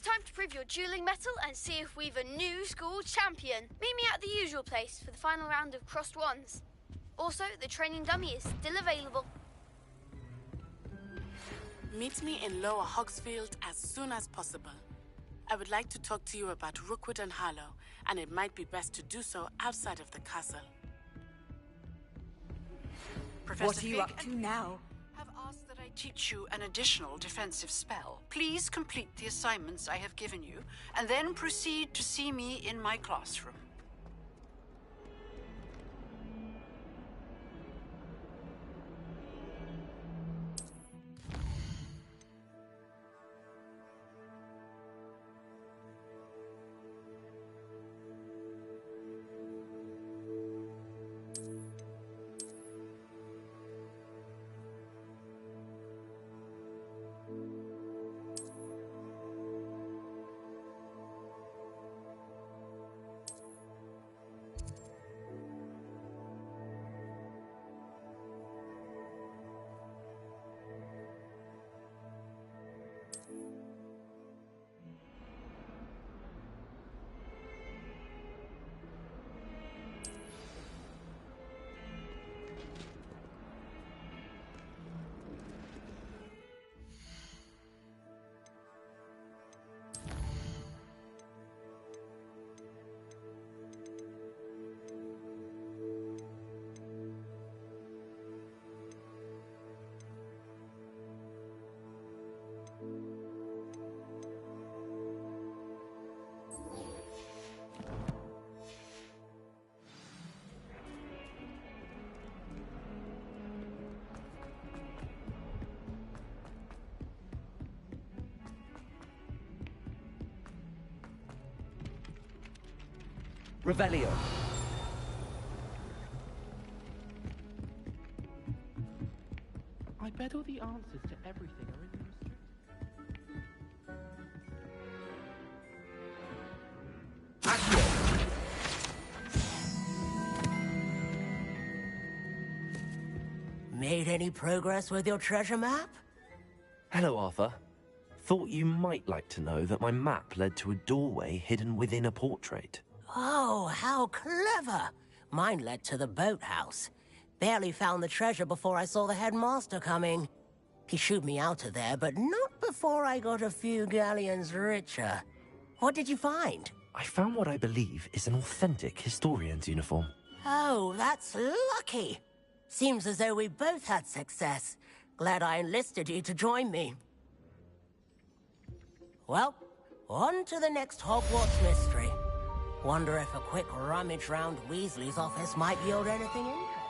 it's time to prove your dueling mettle and see if we've a new school champion. Meet me at the usual place for the final round of crossed wands. Also, the training dummy is still available. Meet me in Lower Hogsfield as soon as possible. I would like to talk to you about Rookwood and Harlow, and it might be best to do so outside of the castle. Professor what are you up to now? Have asked that I teach you an additional defensive spell. Please complete the assignments I have given you, and then proceed to see me in my classroom. Revelio. I bet all the answers to everything are in the Made any progress with your treasure map? Hello, Arthur. Thought you might like to know that my map led to a doorway hidden within a portrait. Oh, how clever! Mine led to the boathouse. Barely found the treasure before I saw the headmaster coming. He shooed me out of there, but not before I got a few galleons richer. What did you find? I found what I believe is an authentic historian's uniform. Oh, that's lucky. Seems as though we both had success. Glad I enlisted you to join me. Well, on to the next Hogwarts mystery. Wonder if a quick rummage round Weasley's office might yield anything interesting.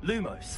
Lumos.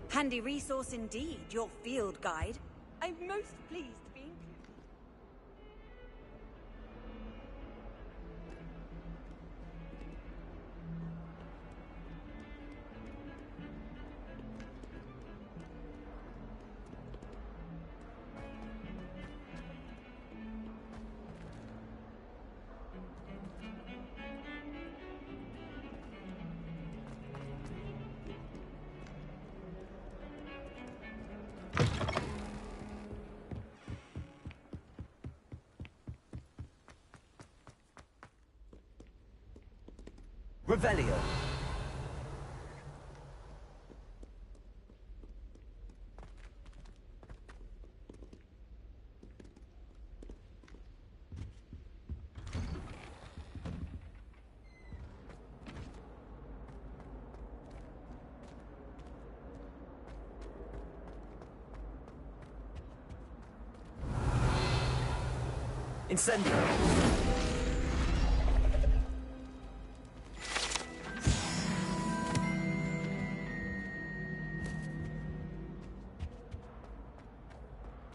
Handy resource indeed, your field guide. I'm most pleased to be included. Revelio. Incendio.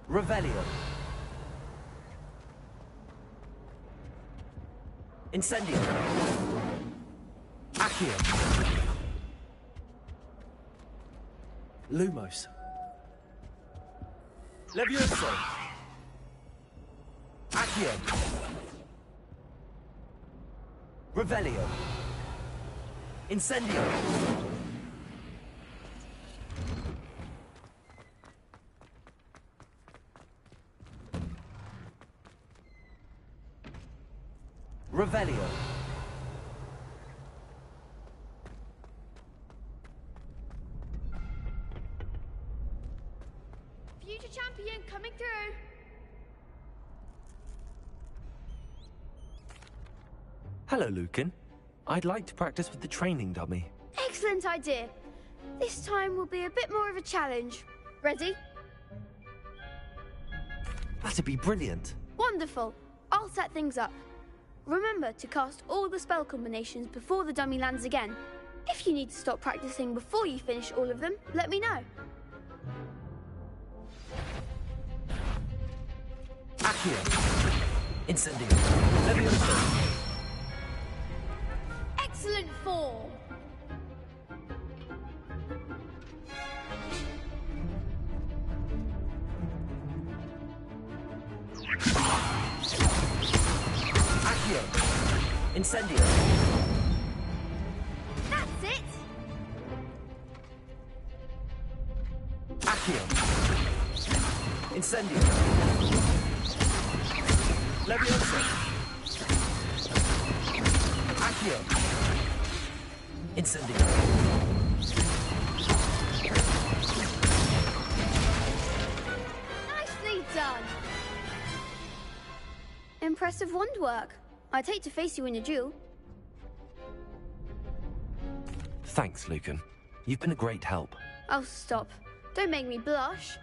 Revelio. Incendio. Accio. Lumos. Levioso. Accio. Revelio. Incendio. Revelio. Future champion coming through. Hello, Lucan. I'd like to practice with the training dummy. Excellent idea. This time will be a bit more of a challenge. Ready? That'd be brilliant. Wonderful. I'll set things up. Remember to cast all the spell combinations before the dummy lands again. If you need to stop practicing before you finish all of them, let me know. Accio. Incendio. Levioso. Excellent form. Accio. Incendio. That's it. Accio. Incendio. Levioso. Accio. Incendio. Nicely done. Impressive wand work. I'd hate to face you in a duel. Thanks, Lucan. You've been a great help. Oh, stop. Don't make me blush.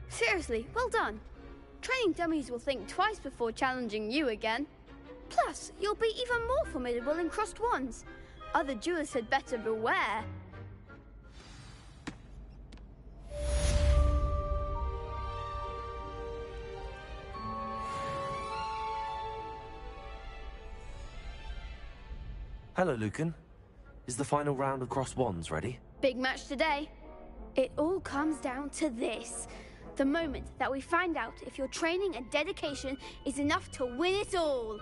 Seriously, well done. Training dummies will think twice before challenging you again. Plus, you'll be even more formidable in crossed wands. Other duelists had better beware. Hello, Lucan. Is the final round of cross wands ready? Big match today. It all comes down to this. The moment that we find out if your training and dedication is enough to win it all.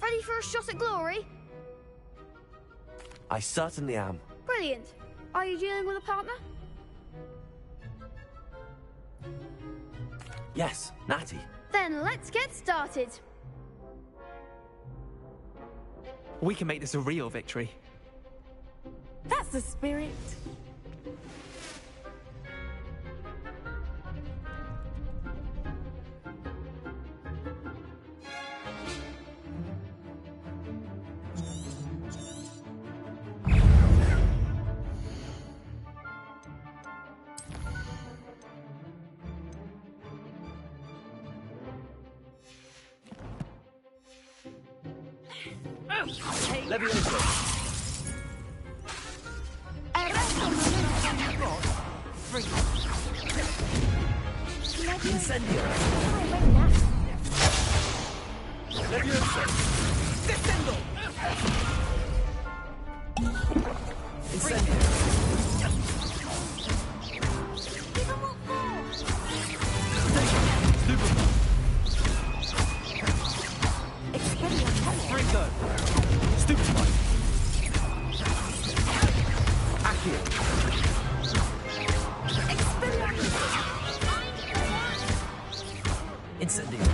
Ready for a shot at glory? I certainly am. Brilliant. Are you dealing with a partner? Yes, Natty. Then let's get started. We can make this a real victory. That's the spirit. Levioso. Incendio. Levioso. Descendo. Incendio. Stupefy. Stupefy. Accio. Incendio.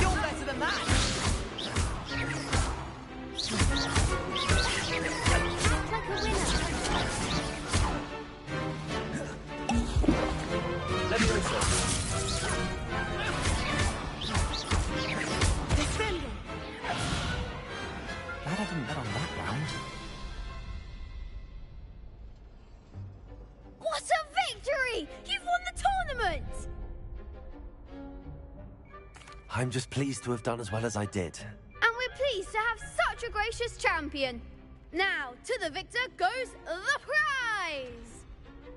You're better than that. Act like a winner. Levioso. Glad I didn't bet on that round. What a victory! You've won the tournament! I'm just pleased to have done as well as I did. And we're pleased to have such a gracious champion. Now, to the victor goes the prize!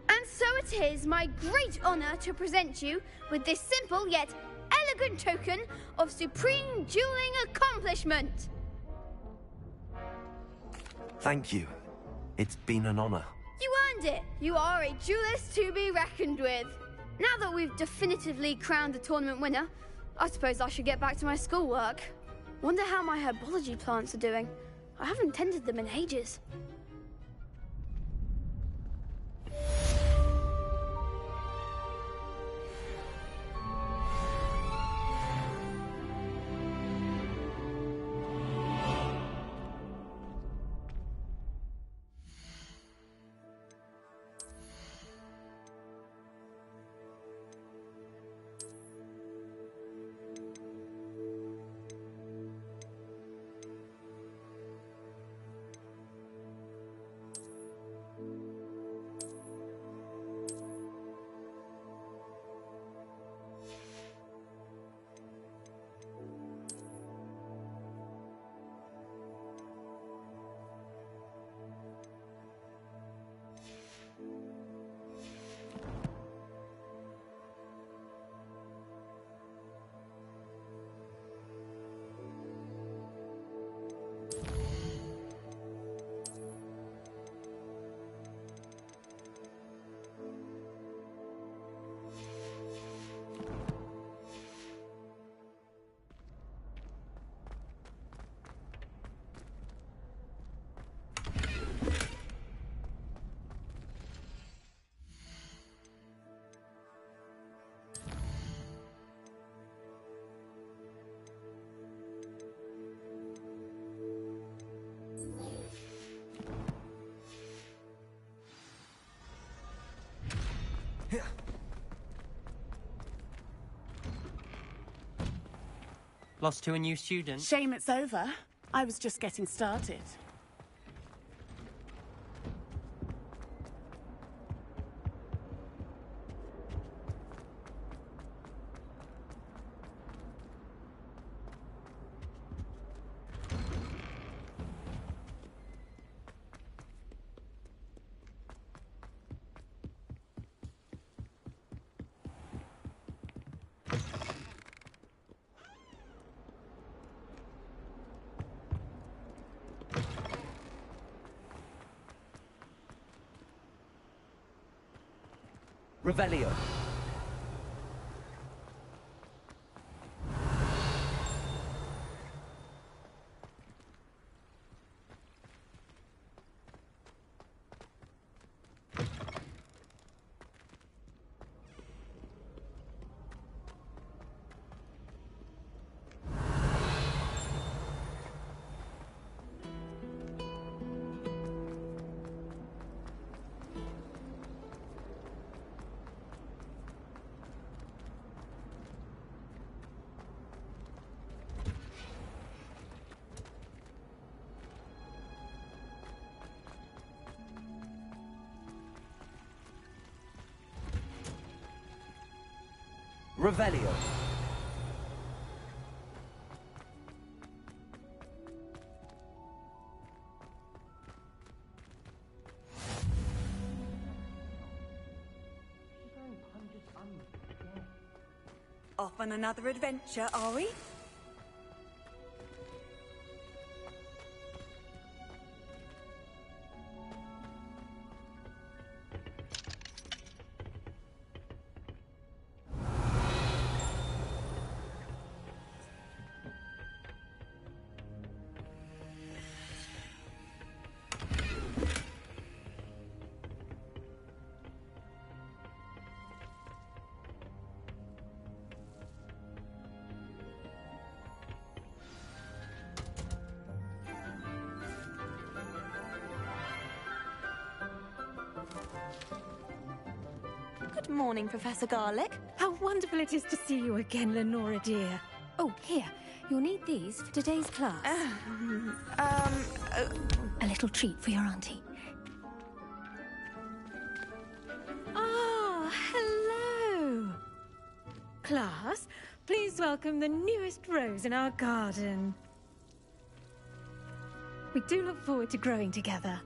And so it is my great honour to present you with this simple yet elegant token of supreme dueling accomplishment. Thank you. It's been an honor. You earned it. You are a duelist to be reckoned with. Now that we've definitively crowned the tournament winner, I suppose I should get back to my schoolwork. Wonder how my herbology plants are doing. I haven't tended them in ages. Lost to a new student. Shame it's over. I was just getting started. Revelio. Revelio. Off on another adventure, are we? Good morning, Professor Garlick. How wonderful it is to see you again, Lenora dear. Oh, here. You'll need these for today's class. A little treat for your auntie. Ah, hello. Class, please welcome the newest rose in our garden. We do look forward to growing together.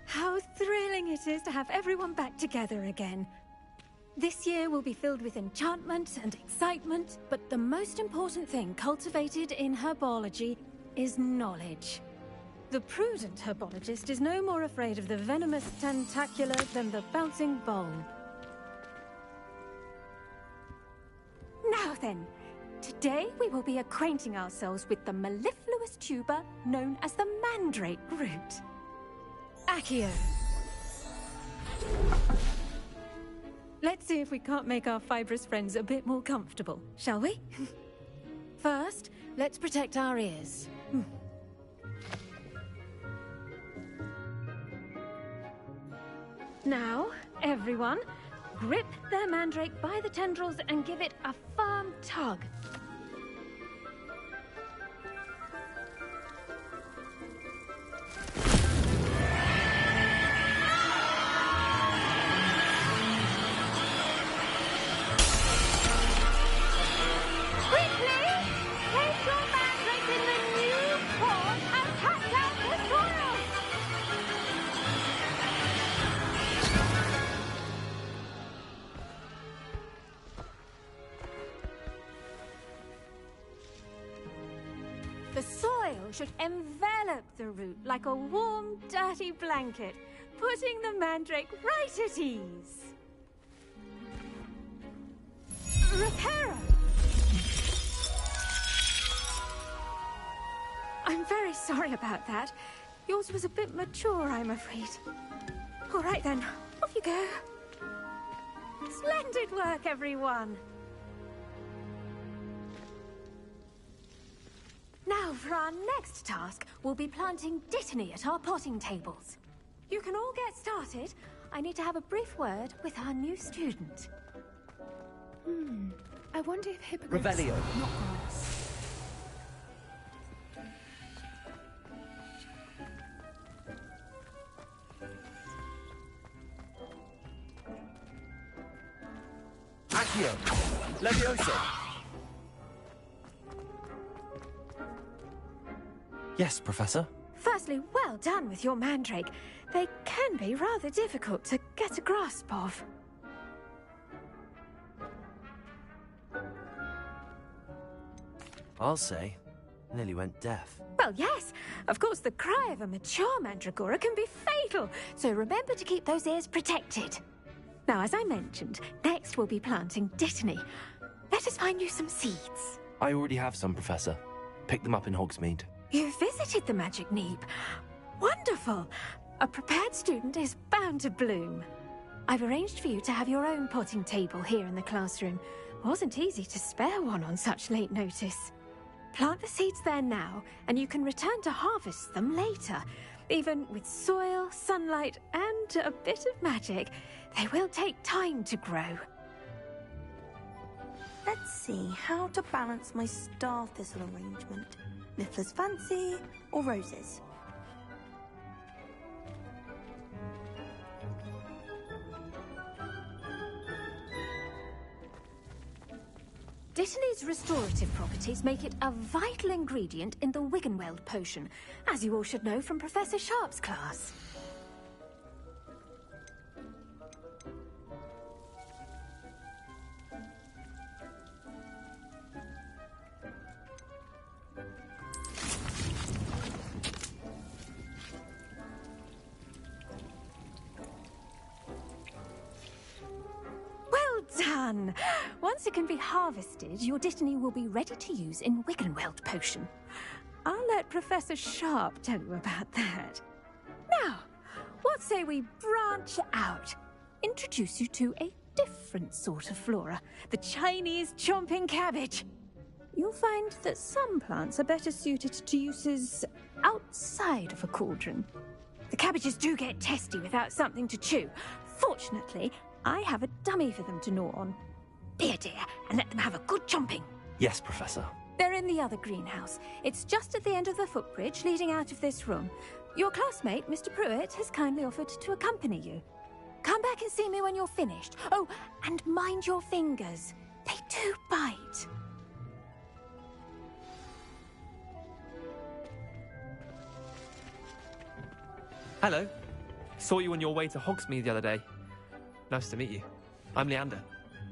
How thrilling it is to have everyone back together again. This year will be filled with enchantment and excitement, but the most important thing cultivated in herbology is knowledge. The prudent herbologist is no more afraid of the venomous tentacular than the bouncing bulb. Now then, today we will be acquainting ourselves with the mellifluous tuber known as the mandrake root. Accio. Let's see if we can't make our fibrous friends a bit more comfortable, shall we? First, let's protect our ears. Now, everyone, grip their mandrake by the tendrils and give it a firm tug. The soil should envelop the root like a warm, dirty blanket, putting the mandrake right at ease. Reparo! I'm very sorry about that. Yours was a bit mature, I'm afraid. All right then, off you go. Splendid work, everyone. Now, for our next task, we'll be planting dittany at our potting tables. You can all get started. I need to have a brief word with our new student. I wonder if hippogriffs... Revelio. Not grass. Accio. Levioso. Yes, Professor? Firstly, well done with your mandrake. They can be rather difficult to get a grasp of. I'll say. Nearly went deaf. Well, yes. Of course, the cry of a mature mandragora can be fatal, so remember to keep those ears protected. Now, as I mentioned, next we'll be planting dittany. Let us find you some seeds. I already have some, Professor. Picked them up in Hogsmeade. You visited the Magic Neep. Wonderful. A prepared student is bound to bloom. I've arranged for you to have your own potting table here in the classroom. Wasn't easy to spare one on such late notice. Plant the seeds there now, and you can return to harvest them later. Even with soil, sunlight, and a bit of magic, they will take time to grow. Let's see how to balance my star thistle arrangement. Niffler's fancy or roses? Dittany's restorative properties make it a vital ingredient in the Wiggenweld potion, as you all should know from Professor Sharp's class. Done! Once it can be harvested, your Dittany will be ready to use in Wiggenweld potion. I'll let Professor Sharp tell you about that. Now, what say we branch out? Introduce you to a different sort of flora, the Chinese chomping cabbage. You'll find that some plants are better suited to uses outside of a cauldron. The cabbages do get testy without something to chew. Fortunately, I have a dummy for them to gnaw on. Be a dear and let them have a good chomping. Yes, Professor. They're in the other greenhouse. It's just at the end of the footbridge leading out of this room. Your classmate, Mr. Pruitt, has kindly offered to accompany you. Come back and see me when you're finished. Oh, and mind your fingers. They do bite. Hello. Saw you on your way to Hogsmeade the other day. Nice to meet you. I'm Leander.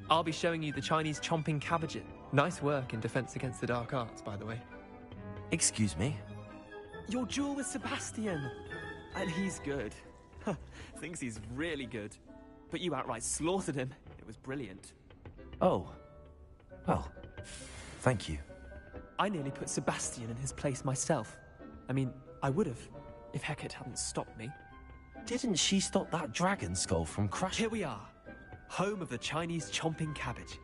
I'll be showing you the Chinese chomping cabbage. Nice work in Defense Against the Dark Arts, by the way. Excuse me? Your duel with Sebastian. And he's good. Thinks he's really good. But you outright slaughtered him. It was brilliant. Oh. Well, thank you. I nearly put Sebastian in his place myself. I mean, I would have, if Hecate hadn't stopped me. Didn't she stop that dragon skull from crashing? Here we are, home of the Chinese chomping cabbage.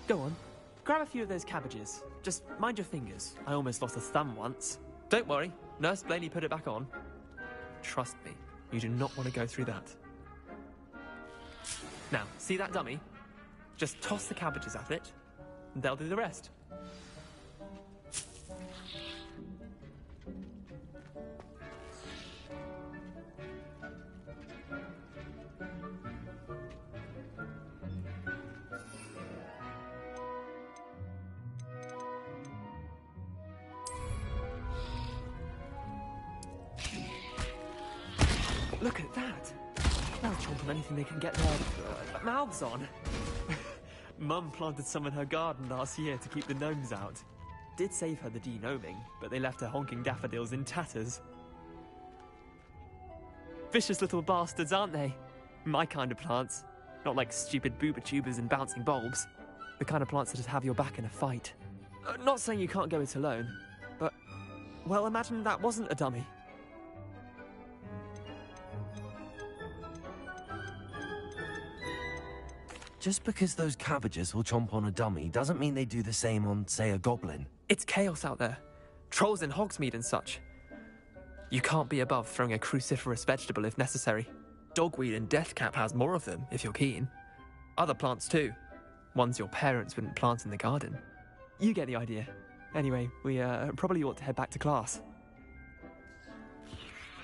Go on, grab a few of those cabbages. Just mind your fingers. I almost lost a thumb once. Don't worry, Nurse Blaney put it back on. Trust me, you do not want to go through that. Now, see that dummy? Just toss the cabbages at it, and they'll do the rest. Look at that! They'll chomp on anything they can get their mouths on. Mum planted some in her garden last year to keep the gnomes out. Did save her the de-gnoming, but they left her honking daffodils in tatters. Vicious little bastards, aren't they? My kind of plants. Not like stupid booba tubers and bouncing bulbs. The kind of plants that'd have your back in a fight. Not saying you can't go it alone, but... well, imagine that wasn't a dummy. Just because those cabbages will chomp on a dummy doesn't mean they do the same on, say, a goblin. It's chaos out there. Trolls in Hogsmeade and such. You can't be above throwing a cruciferous vegetable if necessary. Dogweed and deathcap has more of them, if you're keen. Other plants too. Ones your parents wouldn't plant in the garden. You get the idea. Anyway, we probably ought to head back to class.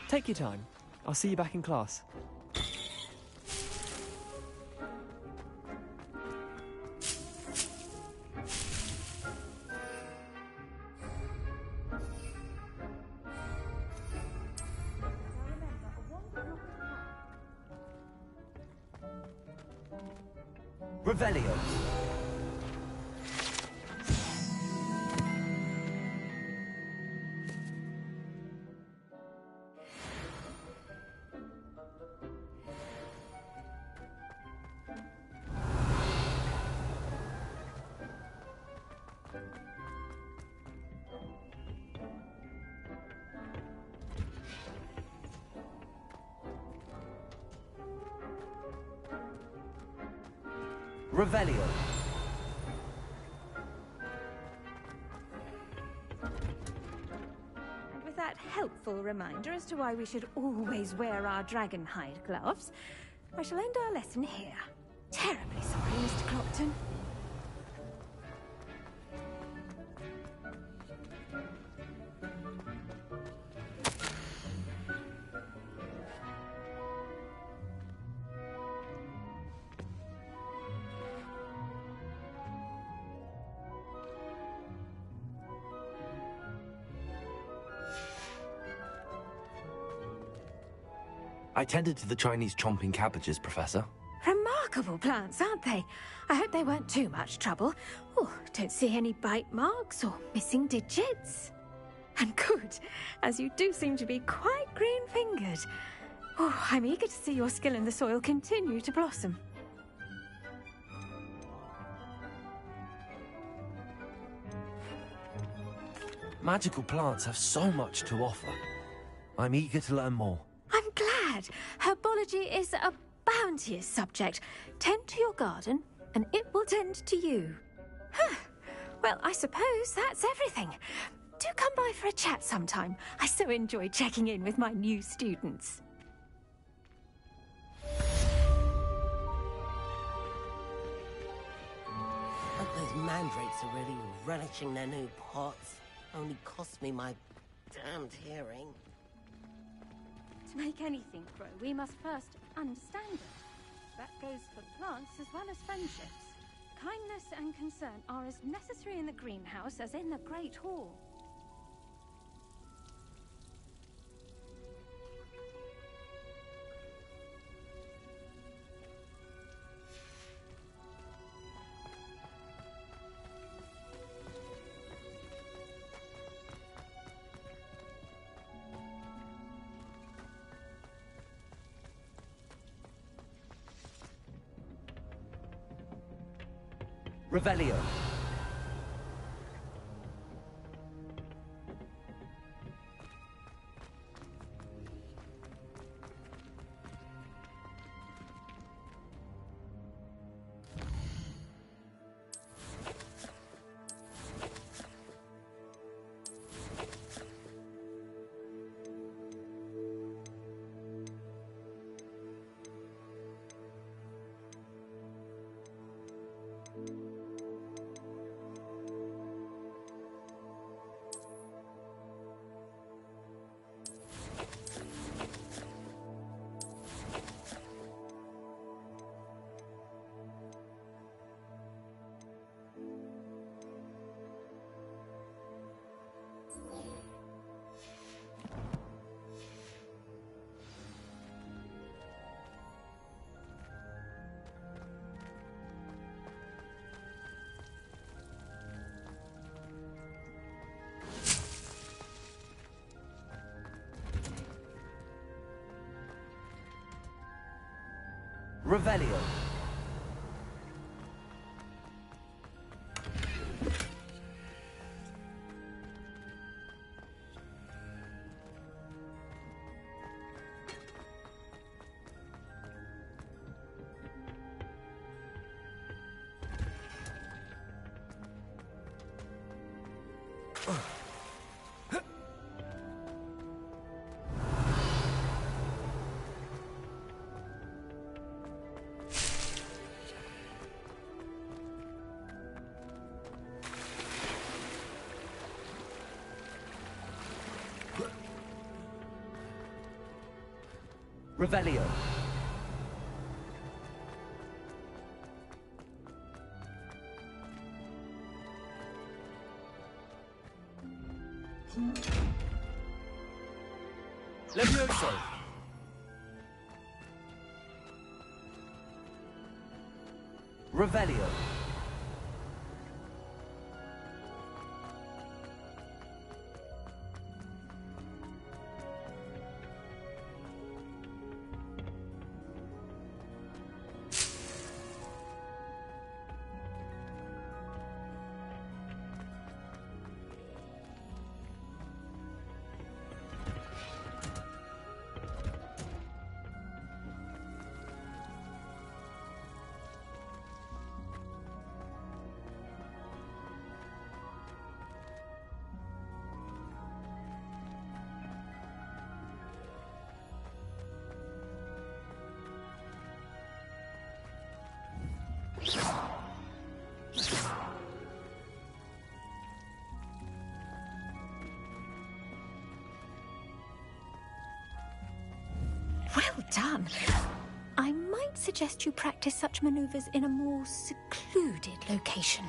Take your time. I'll see you back in class. Revelio. Revelio. With that helpful reminder as to why we should always wear our dragon hide gloves, I shall end our lesson here. Terribly sorry, Mr. Clopton. I tended to the Chinese chomping cabbages, Professor. Remarkable plants, aren't they? I hope they weren't too much trouble. Oh, don't see any bite marks or missing digits. And good, as you do seem to be quite green-fingered. Oh, I'm eager to see your skill in the soil continue to blossom. Magical plants have so much to offer. I'm eager to learn more. I'm glad. Herbology is a bounteous subject. Tend to your garden, and it will tend to you. Huh. Well, I suppose that's everything. Do come by for a chat sometime. I so enjoy checking in with my new students. Hope those mandrakes are really relishing their new pots. Only cost me my damned hearing. To make anything grow, we must first understand it. That goes for plants as well as friendships. Kindness and concern are as necessary in the greenhouse as in the Great Hall. Revelio. Revelio. Revelio. Levioso. Revelio. Well done. I might suggest you practice such maneuvers in a more secluded location.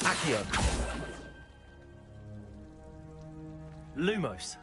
Accio. Lumos.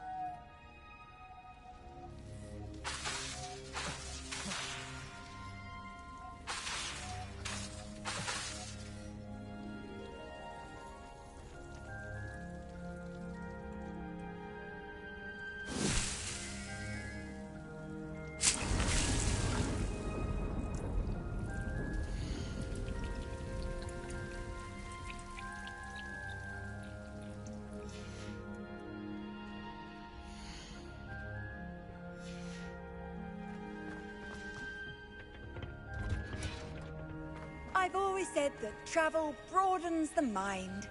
I've always said that travel broadens the mind.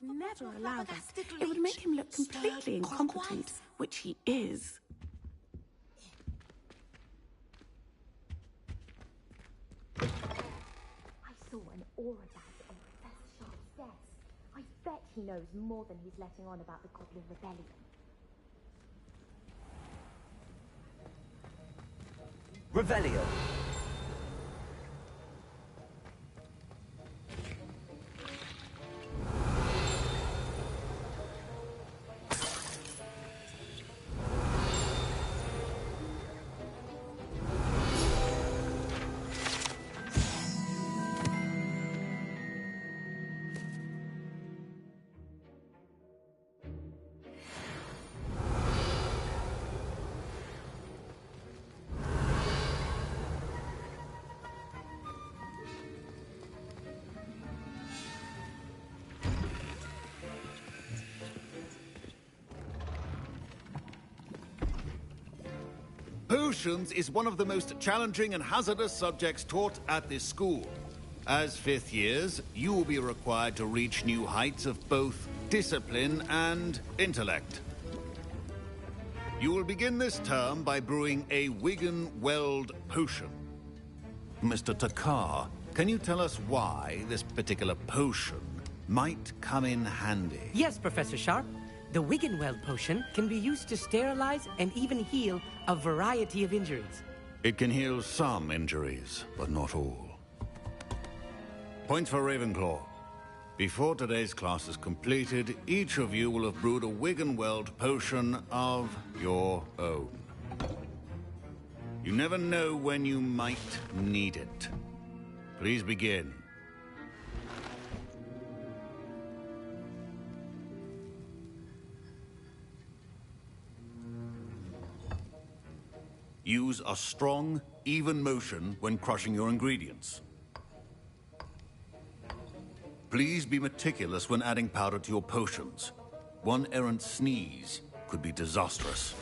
Never allow that. It would make him look completely incompetent, which he is. I saw an aura bag on Professor Sharp's desk. I bet he knows more than he's letting on about the Goblin Rebellion. Revelio. Potions is one of the most challenging and hazardous subjects taught at this school. As fifth years, you will be required to reach new heights of both discipline and intellect. You will begin this term by brewing a Wigan-Weld potion. Mr. Takar, can you tell us why this particular potion might come in handy? Yes, Professor Sharp. The Wigan-Weld potion can be used to sterilize and even heal a variety of injuries. It can heal some injuries, but not all. Points for Ravenclaw. Before today's class is completed, each of you will have brewed a Wigan-Weld potion of your own. You never know when you might need it. Please begin. Use a strong, even motion when crushing your ingredients. Please be meticulous when adding powder to your potions. One errant sneeze could be disastrous.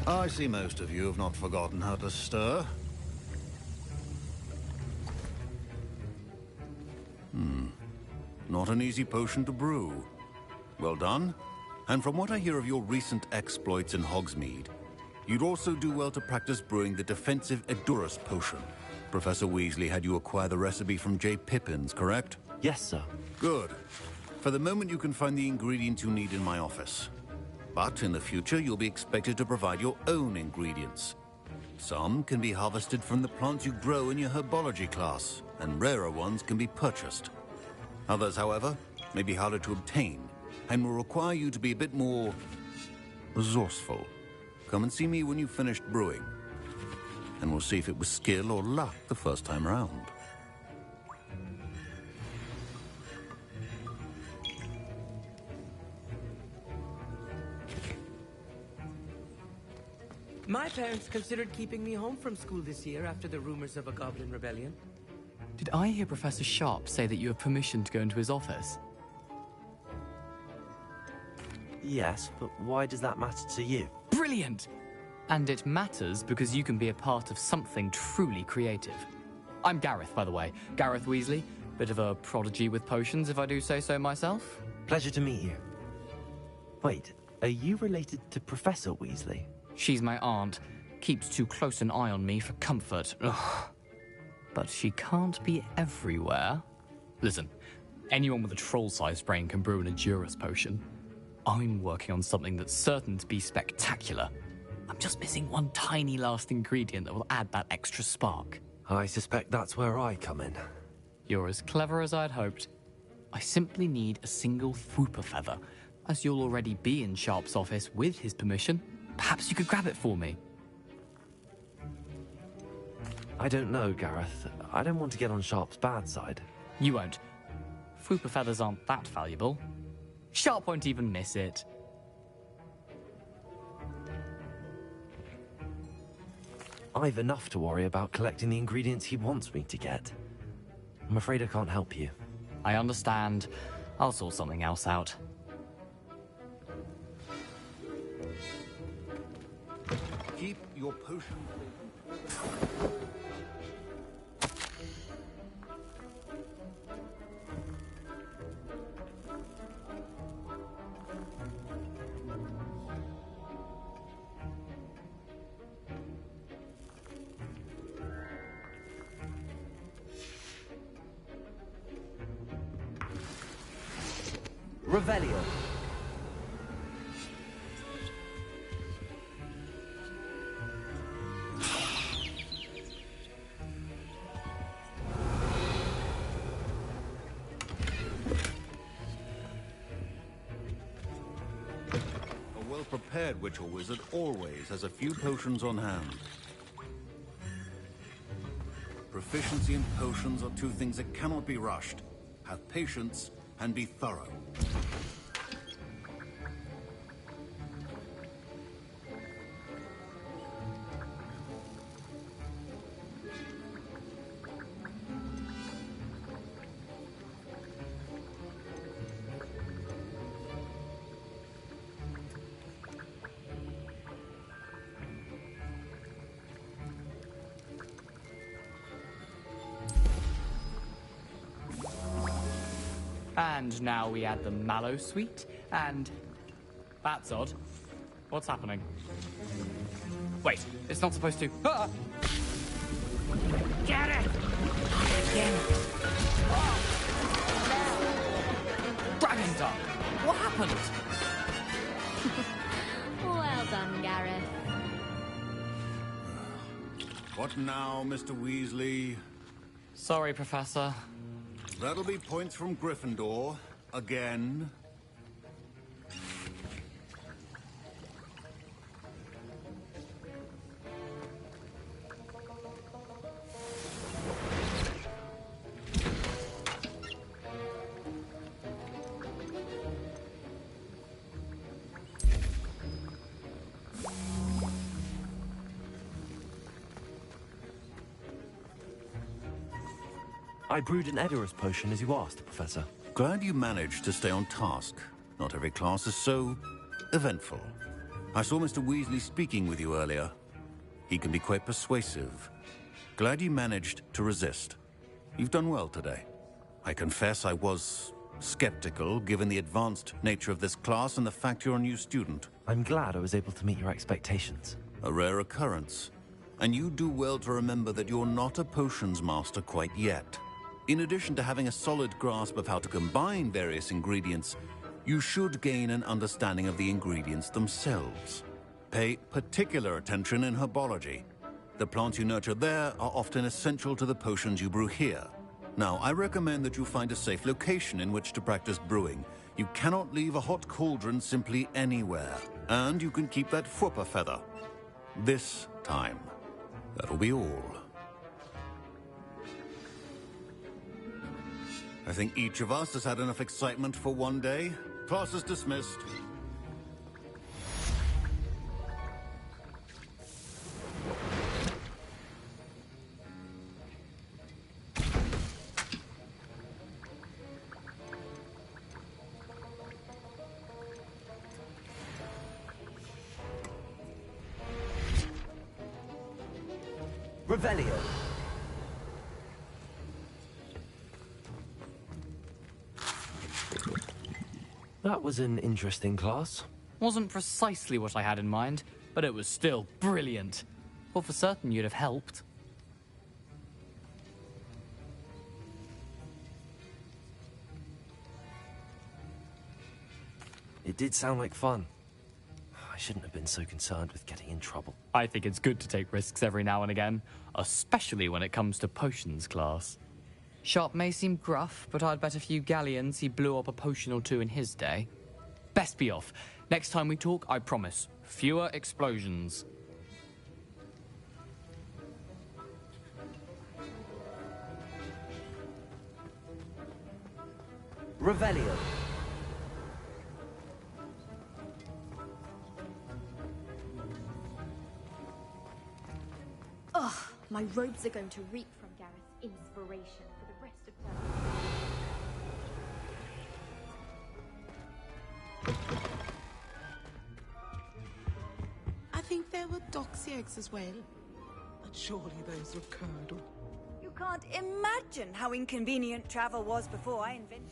I see most of you have not forgotten how to stir. Not an easy potion to brew. Well done. And from what I hear of your recent exploits in Hogsmeade, You'd also do well to practice brewing the defensive Edurus potion. Professor Weasley had you acquire the recipe from J. Pippin's, correct? Yes, sir. Good. For the moment, you can find the ingredients you need in my office. But in the future, you'll be expected to provide your own ingredients. Some can be harvested from the plants you grow in your herbology class, and rarer ones can be purchased. Others, however, may be harder to obtain, and will require you to be a bit more resourceful. Come and see me when you've finished brewing, and we'll see if it was skill or luck the first time around. My parents considered keeping me home from school this year after the rumors of a goblin rebellion. Did I hear Professor Sharp say that you have permission to go into his office? Yes, but why does that matter to you? Brilliant! And it matters because you can be a part of something truly creative. I'm Gareth, by the way. Gareth Weasley. Bit of a prodigy with potions, if I do say so myself. Pleasure to meet you. Wait, are you related to Professor Weasley? She's my aunt. Keeps too close an eye on me for comfort. Ugh. But she can't be everywhere. Listen, anyone with a troll-sized brain can brew an Edurus potion. I'm working on something that's certain to be spectacular. I'm just missing one tiny last ingredient that will add that extra spark. I suspect that's where I come in. You're as clever as I'd hoped. I simply need a single Fwooper feather. As you'll already be in Sharp's office with his permission, perhaps you could grab it for me. I don't know, Gareth. I don't want to get on Sharp's bad side. You won't. Fwooper feathers aren't that valuable. Sharp won't even miss it. I've enough to worry about collecting the ingredients he wants me to get. I'm afraid I can't help you. I understand. I'll sort something else out. Keep your potion. Revelio. A well-prepared witch or wizard always has a few potions on hand. Proficiency in potions are two things that cannot be rushed. Have patience and be thorough. And now we add the mallow sweet, and... That's odd. What's happening? Wait, it's not supposed to... Ah! Get it! Again. Dragon Duck! What happened? Well done, Gareth. What now, Mr. Weasley? Sorry, Professor. That'll be points from Gryffindor. Again. I brewed an Edurus potion as you asked, Professor. Glad you managed to stay on task. Not every class is so eventful. I saw Mr. Weasley speaking with you earlier. He can be quite persuasive. Glad you managed to resist. You've done well today. I confess I was skeptical, given the advanced nature of this class and the fact you're a new student. I'm glad I was able to meet your expectations. a rare occurrence. And you do well to remember that you're not a potions master quite yet. In addition to having a solid grasp of how to combine various ingredients, you should gain an understanding of the ingredients themselves. Pay particular attention in herbology. The plants you nurture there are often essential to the potions you brew here. Now, I recommend that you find a safe location in which to practice brewing. You cannot leave a hot cauldron simply anywhere. And you can keep that Fwupper feather. This time. That'll be all. I think each of us has had enough excitement for one day. Class is dismissed. Revelio. That was an interesting class. Wasn't precisely what I had in mind, but it was still brilliant. Well, for certain you'd have helped. It did sound like fun. I shouldn't have been so concerned with getting in trouble. I think it's good to take risks every now and again, especially when it comes to potions class. Sharp may seem gruff, but I'd bet a few galleons he blew up a potion or two in his day. Best be off. Next time we talk, I promise, fewer explosions. Revelio. Ugh, my robes are going to reek from Gareth's inspiration for the rest of time. I think there were doxy eggs as well. But surely those were curdled. You can't imagine how inconvenient travel was before I invented...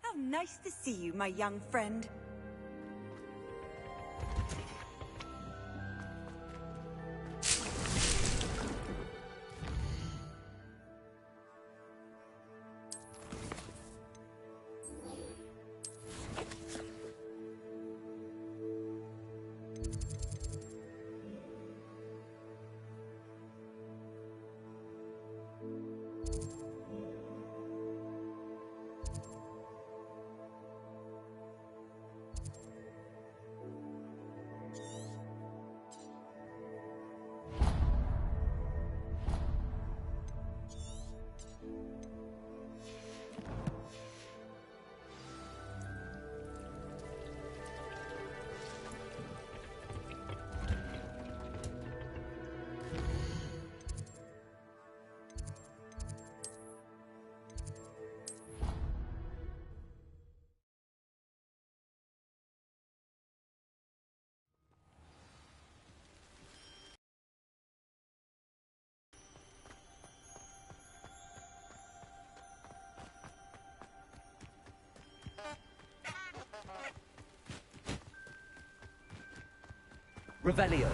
How nice to see you, my young friend. Revelio.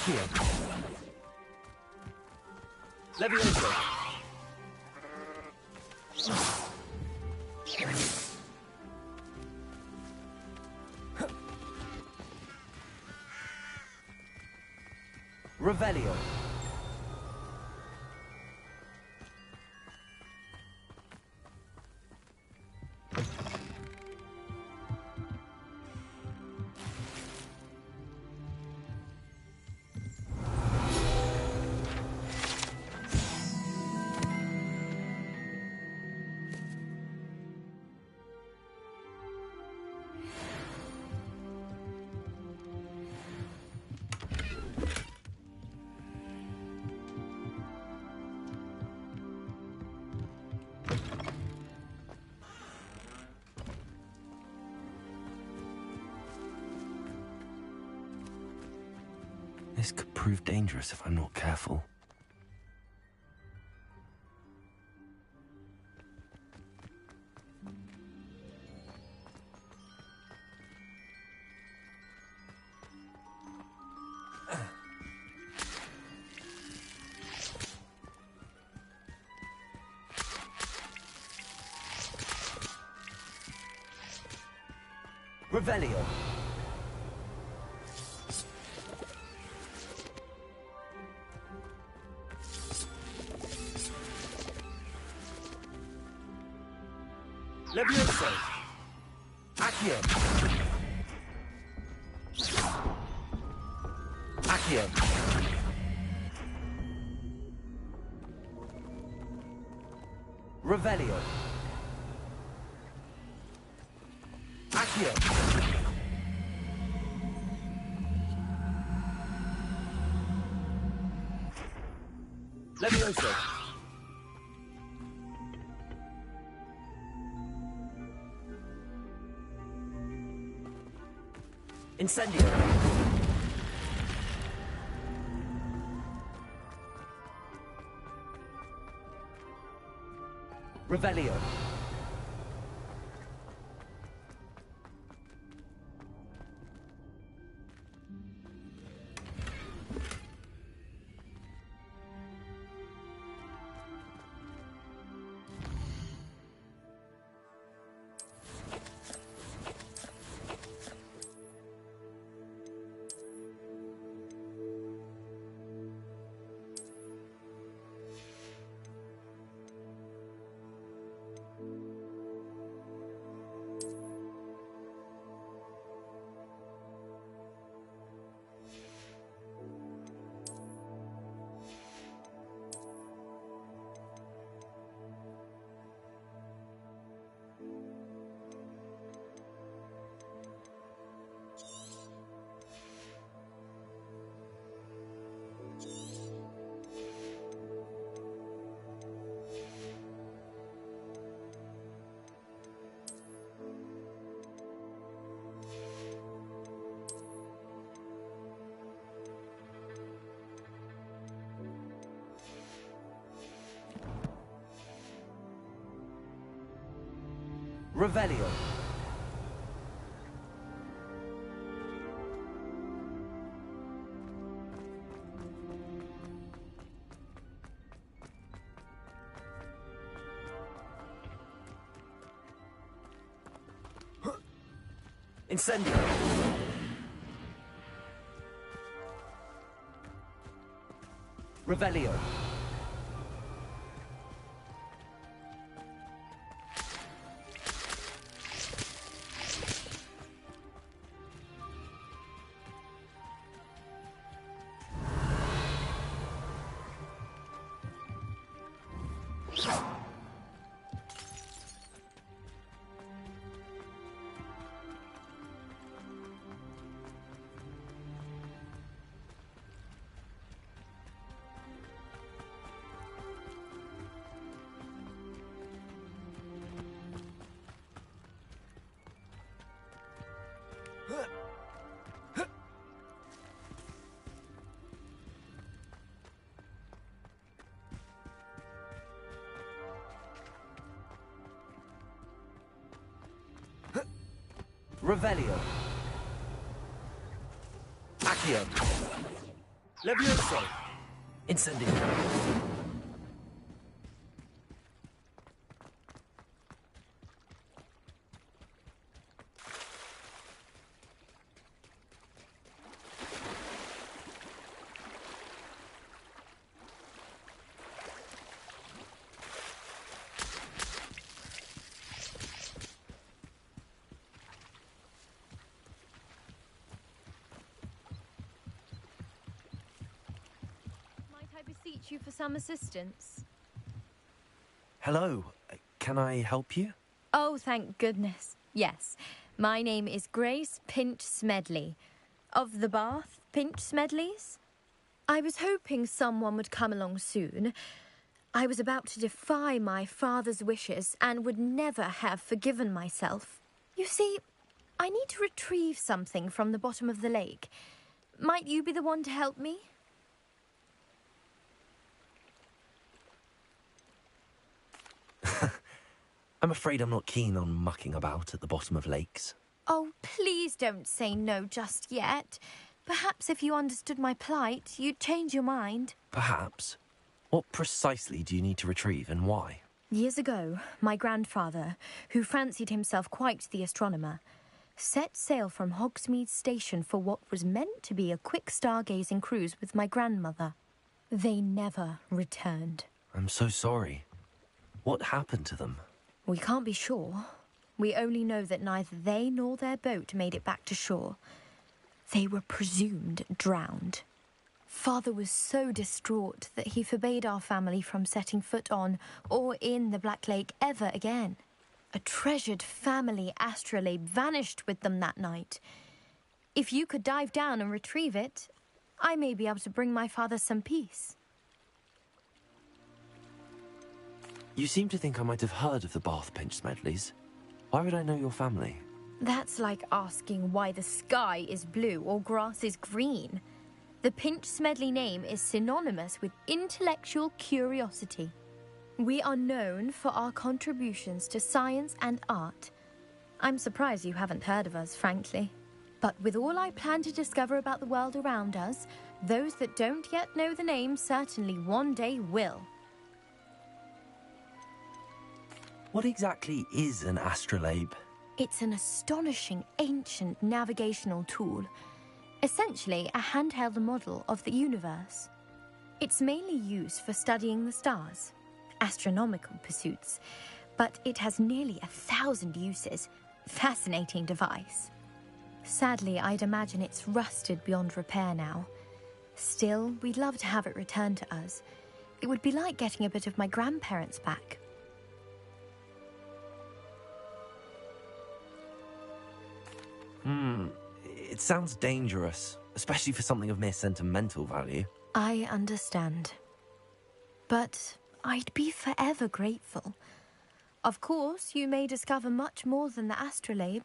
Accio. Levioso. Revelio. This could prove dangerous if I'm not careful. Revelio. Levioso. Accio. Accio. Revelio. Accio. Levioso. Incendio. Revelio. Revelio. Incendio. Revelio. Revelio. Accio. Levioso! Incendio. Beseech you for some assistance. Hello. Can I help you? Oh, thank goodness. Yes. My name is Grace Pinch Smedley. Of the Bath Pinch Smedleys. I was hoping someone would come along soon. I was about to defy my father's wishes and would never have forgiven myself. You see, I need to retrieve something from the bottom of the lake. Might you be the one to help me? I'm afraid I'm not keen on mucking about at the bottom of lakes. Oh, please don't say no just yet. Perhaps if you understood my plight, you'd change your mind. Perhaps. What precisely do you need to retrieve and why? Years ago, my grandfather, who fancied himself quite the astronomer, set sail from Hogsmeade Station for what was meant to be a quick stargazing cruise with my grandmother. They never returned. I'm so sorry. What happened to them? We can't be sure. We only know that neither they nor their boat made it back to shore. They were presumed drowned. Father was so distraught that he forbade our family from setting foot on or in the Black Lake ever again. A treasured family astrolabe vanished with them that night. If you could dive down and retrieve it, I may be able to bring my father some peace. You seem to think I might have heard of the Bath Pinch Smedleys. Why would I know your family? That's like asking why the sky is blue or grass is green. The Pinch Smedley name is synonymous with intellectual curiosity. We are known for our contributions to science and art. I'm surprised you haven't heard of us, frankly. But with all I plan to discover about the world around us, those that don't yet know the name certainly one day will. What exactly is an astrolabe? It's an astonishing ancient navigational tool. Essentially a handheld model of the universe. It's mainly used for studying the stars, astronomical pursuits, but it has nearly 1,000 uses. Fascinating device. Sadly, I'd imagine it's rusted beyond repair now. Still, we'd love to have it returned to us. It would be like getting a bit of my grandparents back. It sounds dangerous, especially for something of mere sentimental value. I understand. But I'd be forever grateful. Of course, you may discover much more than the astrolabe.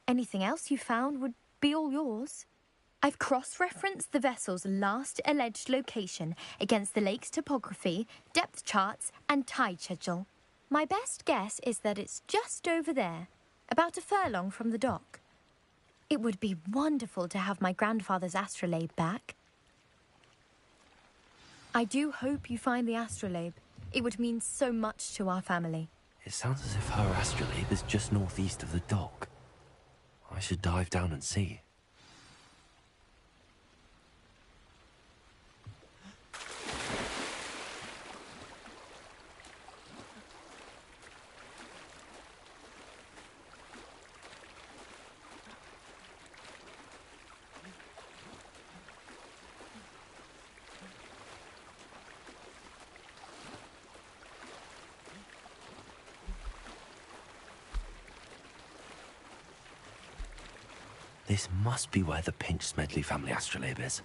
Anything else you found would be all yours. I've cross-referenced the vessel's last alleged location against the lake's topography, depth charts, and tide schedule. My best guess is that it's just over there, about a furlong from the dock. It would be wonderful to have my grandfather's astrolabe back. I do hope you find the astrolabe. It would mean so much to our family. It sounds as if her astrolabe is just northeast of the dock. I should dive down and see. This must be where the Pinch Smedley family astrolabe is.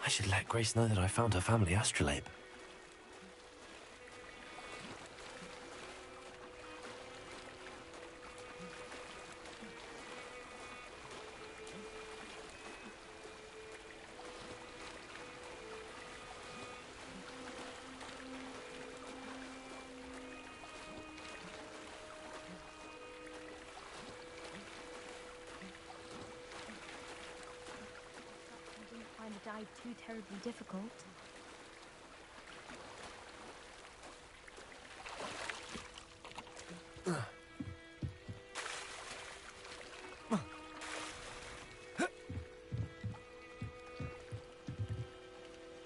I should let Grace know that I found her family astrolabe. Find the dive too terribly difficult.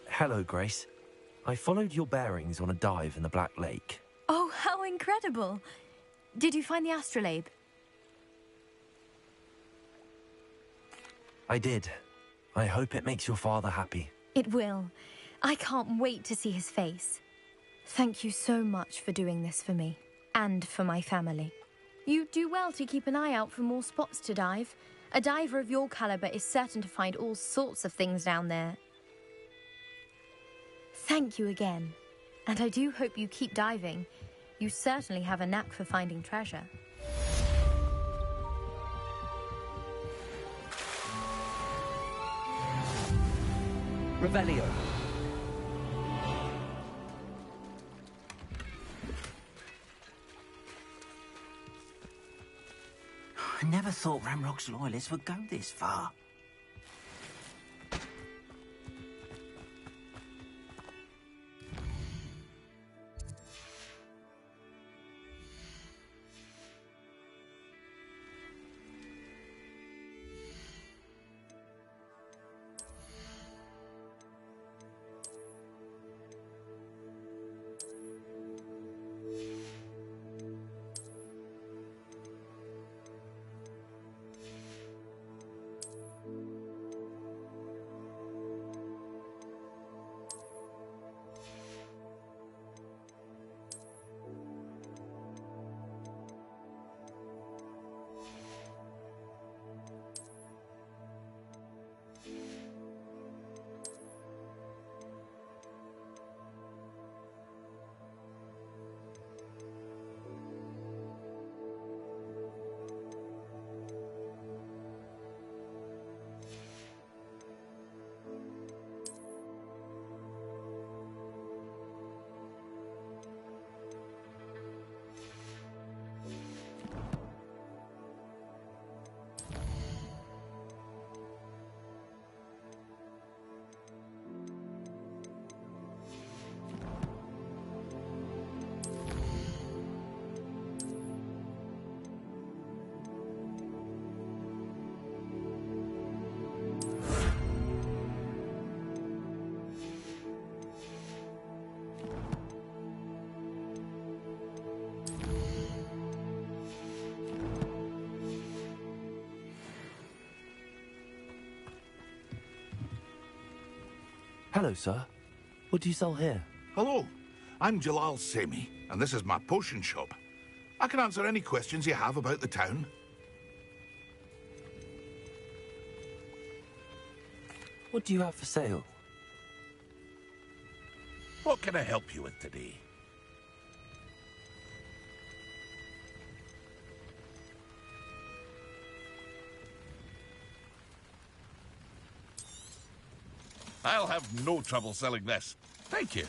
Hello, Grace. I followed your bearings on a dive in the Black Lake. Oh, how incredible! Did you find the astrolabe? I did. I hope it makes your father happy. It will. I can't wait to see his face. Thank you so much for doing this for me, and for my family. You do well to keep an eye out for more spots to dive. A diver of your caliber is certain to find all sorts of things down there. Thank you again, and I do hope you keep diving. You certainly have a knack for finding treasure. Revelio. I never thought Ramrock's loyalists would go this far. Hello, sir. What do you sell here? Hello, I'm Jalal Semi, and this is my potion shop. I can answer any questions you have about the town. What do you have for sale? What can I help you with today? I'll have no trouble selling this. Thank you.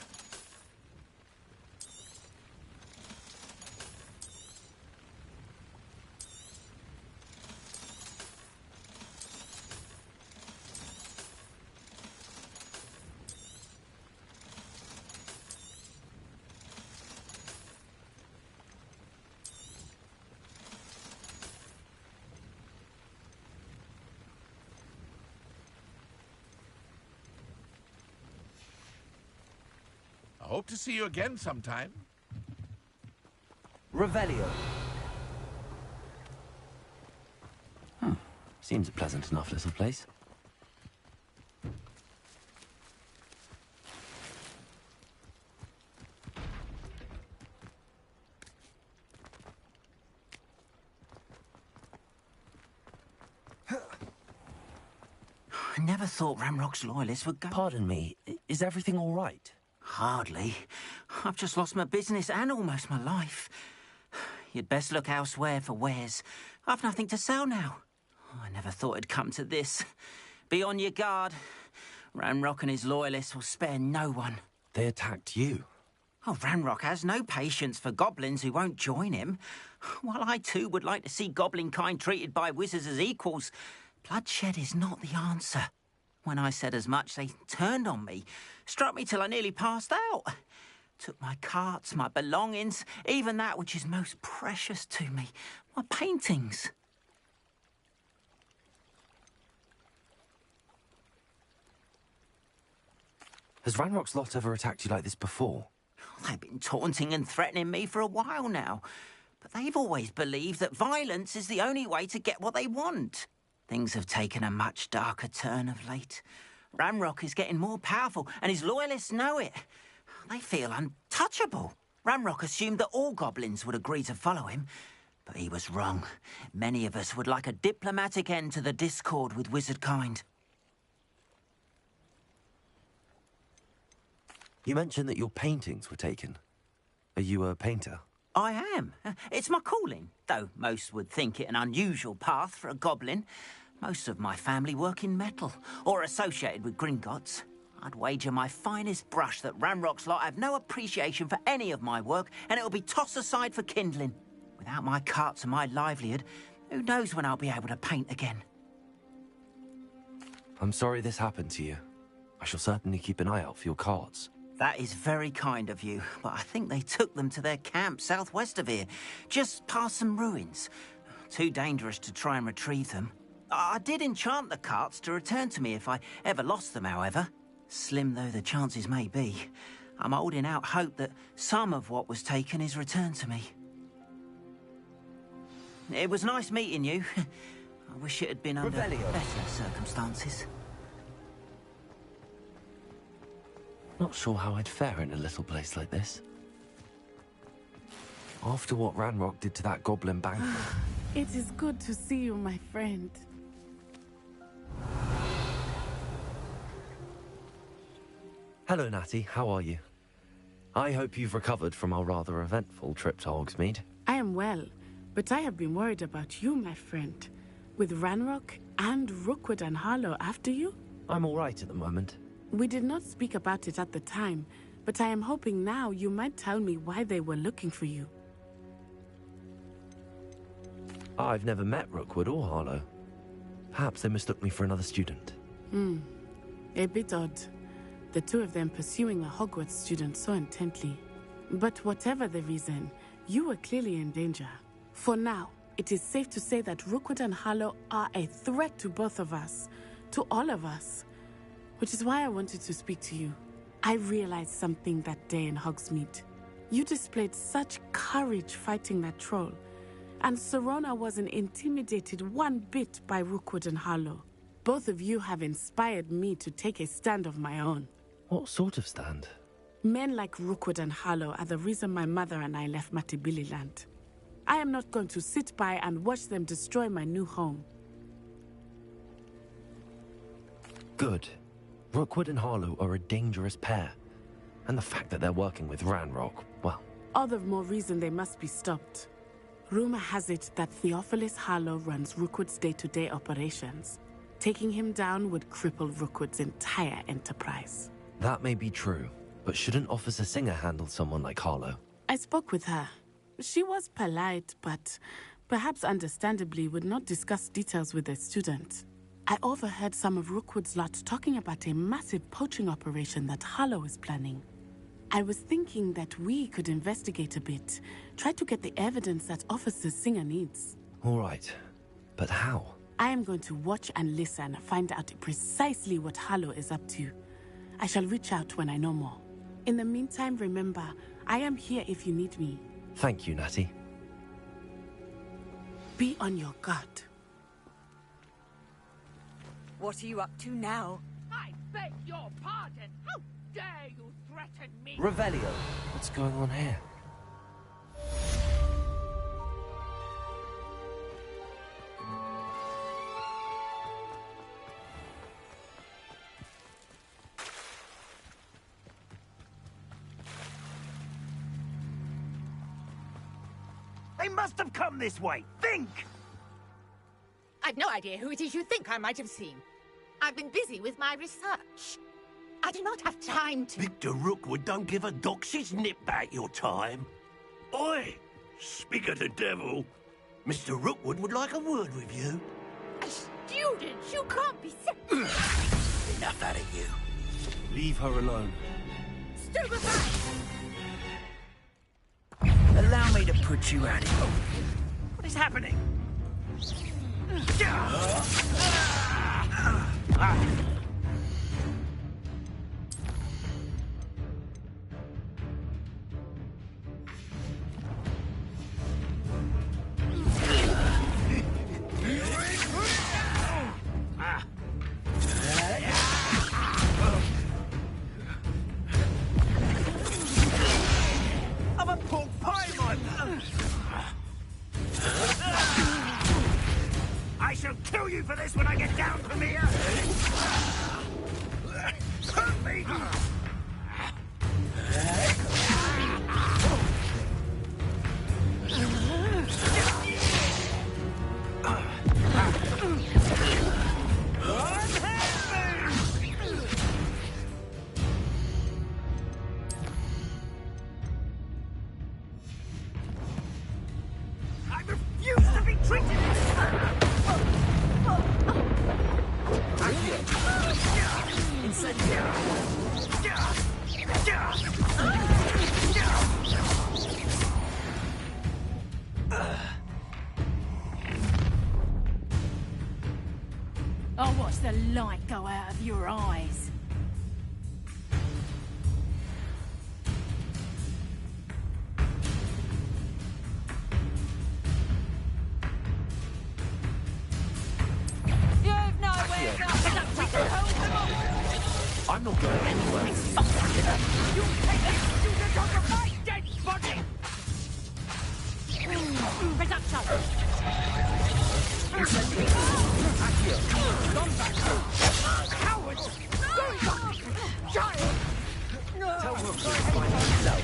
I hope to see you again sometime. Revelio. Seems a pleasant enough little place. I never thought Ramrock's loyalists would go... Pardon me, is everything all right? Hardly. I've just lost my business and almost my life. You'd best look elsewhere for wares. I've nothing to sell now. I never thought it'd come to this. Be on your guard. Ranrock and his loyalists will spare no one. They attacked you? Oh, Ranrock has no patience for goblins who won't join him. While I too would like to see goblin kind treated by wizards as equals, bloodshed is not the answer. When I said as much, they turned on me, struck me till I nearly passed out. Took my carts, my belongings, even that which is most precious to me, my paintings. Has Ranrock's lot ever attacked you like this before? They've been taunting and threatening me for a while now. But they've always believed that violence is the only way to get what they want. Things have taken a much darker turn of late. Ranrock is getting more powerful, and his loyalists know it. They feel untouchable. Ranrock assumed that all goblins would agree to follow him, but he was wrong. Many of us would like a diplomatic end to the discord with wizard kind. You mentioned that your paintings were taken. Are you a painter? I am. It's my calling, though most would think it an unusual path for a goblin. Most of my family work in metal, or associated with Gringotts. I'd wager my finest brush that Ranrock's lot have no appreciation for any of my work, and it'll be tossed aside for kindling. Without my carts and my livelihood, who knows when I'll be able to paint again. I'm sorry this happened to you. I shall certainly keep an eye out for your carts. That is very kind of you, but I think they took them to their camp southwest of here, just past some ruins. Too dangerous to try and retrieve them. I did enchant the carts to return to me if I ever lost them, however. Slim though the chances may be, I'm holding out hope that some of what was taken is returned to me. It was nice meeting you. I wish it had been under better circumstances. Not sure how I'd fare in a little place like this. After what Ranrock did to that goblin banquet. It is good to see you, my friend. Hello, Natty. How are you? I hope you've recovered from our rather eventful trip to Hogsmeade. I am well, but I have been worried about you, my friend. With Ranrock and Rookwood and Harlow after you? I'm all right at the moment. We did not speak about it at the time, but I am hoping now you might tell me why they were looking for you. I've never met Rookwood or Harlow. Perhaps they mistook me for another student. A bit odd. The two of them pursuing a Hogwarts student so intently. But whatever the reason, you were clearly in danger. For now, it is safe to say that Rookwood and Harlow are a threat to both of us, to all of us. Which is why I wanted to speak to you. I realized something that day in Hogsmeade. You displayed such courage fighting that troll, and Serona wasn't intimidated one bit by Rookwood and Harlow. Both of you have inspired me to take a stand of my own. What sort of stand? Men like Rookwood and Harlow are the reason my mother and I left Matibili land. I am not going to sit by and watch them destroy my new home. Good. Rookwood and Harlow are a dangerous pair. And the fact that they're working with Ranrock, well... All the more reason they must be stopped. Rumor has it that Theophilus Harlow runs Rookwood's day-to-day operations. Taking him down would cripple Rookwood's entire enterprise. That may be true, but shouldn't Officer Singer handle someone like Harlow? I spoke with her. She was polite, but perhaps understandably would not discuss details with a student. I overheard some of Rookwood's lot talking about a massive poaching operation that Harlow is planning. I was thinking that we could investigate a bit, try to get the evidence that Officer Singer needs. All right, but how? I am going to watch and listen, find out precisely what Harlow is up to. I shall reach out when I know more. In the meantime, remember, I am here if you need me. Thank you, Natty. Be on your guard. What are you up to now? I beg your pardon. How dare you threaten me? Revelio. What's going on here? They must have come this way. Think! I've no idea who it is you think I might have seen. I've been busy with my research. I do not have time to... Victor Rookwood don't give a doxy's nip back your time. Oi! Speak of the devil. Mr. Rookwood would like a word with you. A student? You can't be... Enough out of you. Leave her alone. Stupefy! Allow me to put you out of here. What is happening? I'm a pork pie, man! I shall kill you for this when I get down from here! Hurt me! I refuse to be treated I'll watch the light go out of your eyes. You've nowhere to we can hold them off. I'm not going anywhere. You take this student off of my dead body! Reduction! Come back! Cowards! Go back! Child! Tell her to find himself.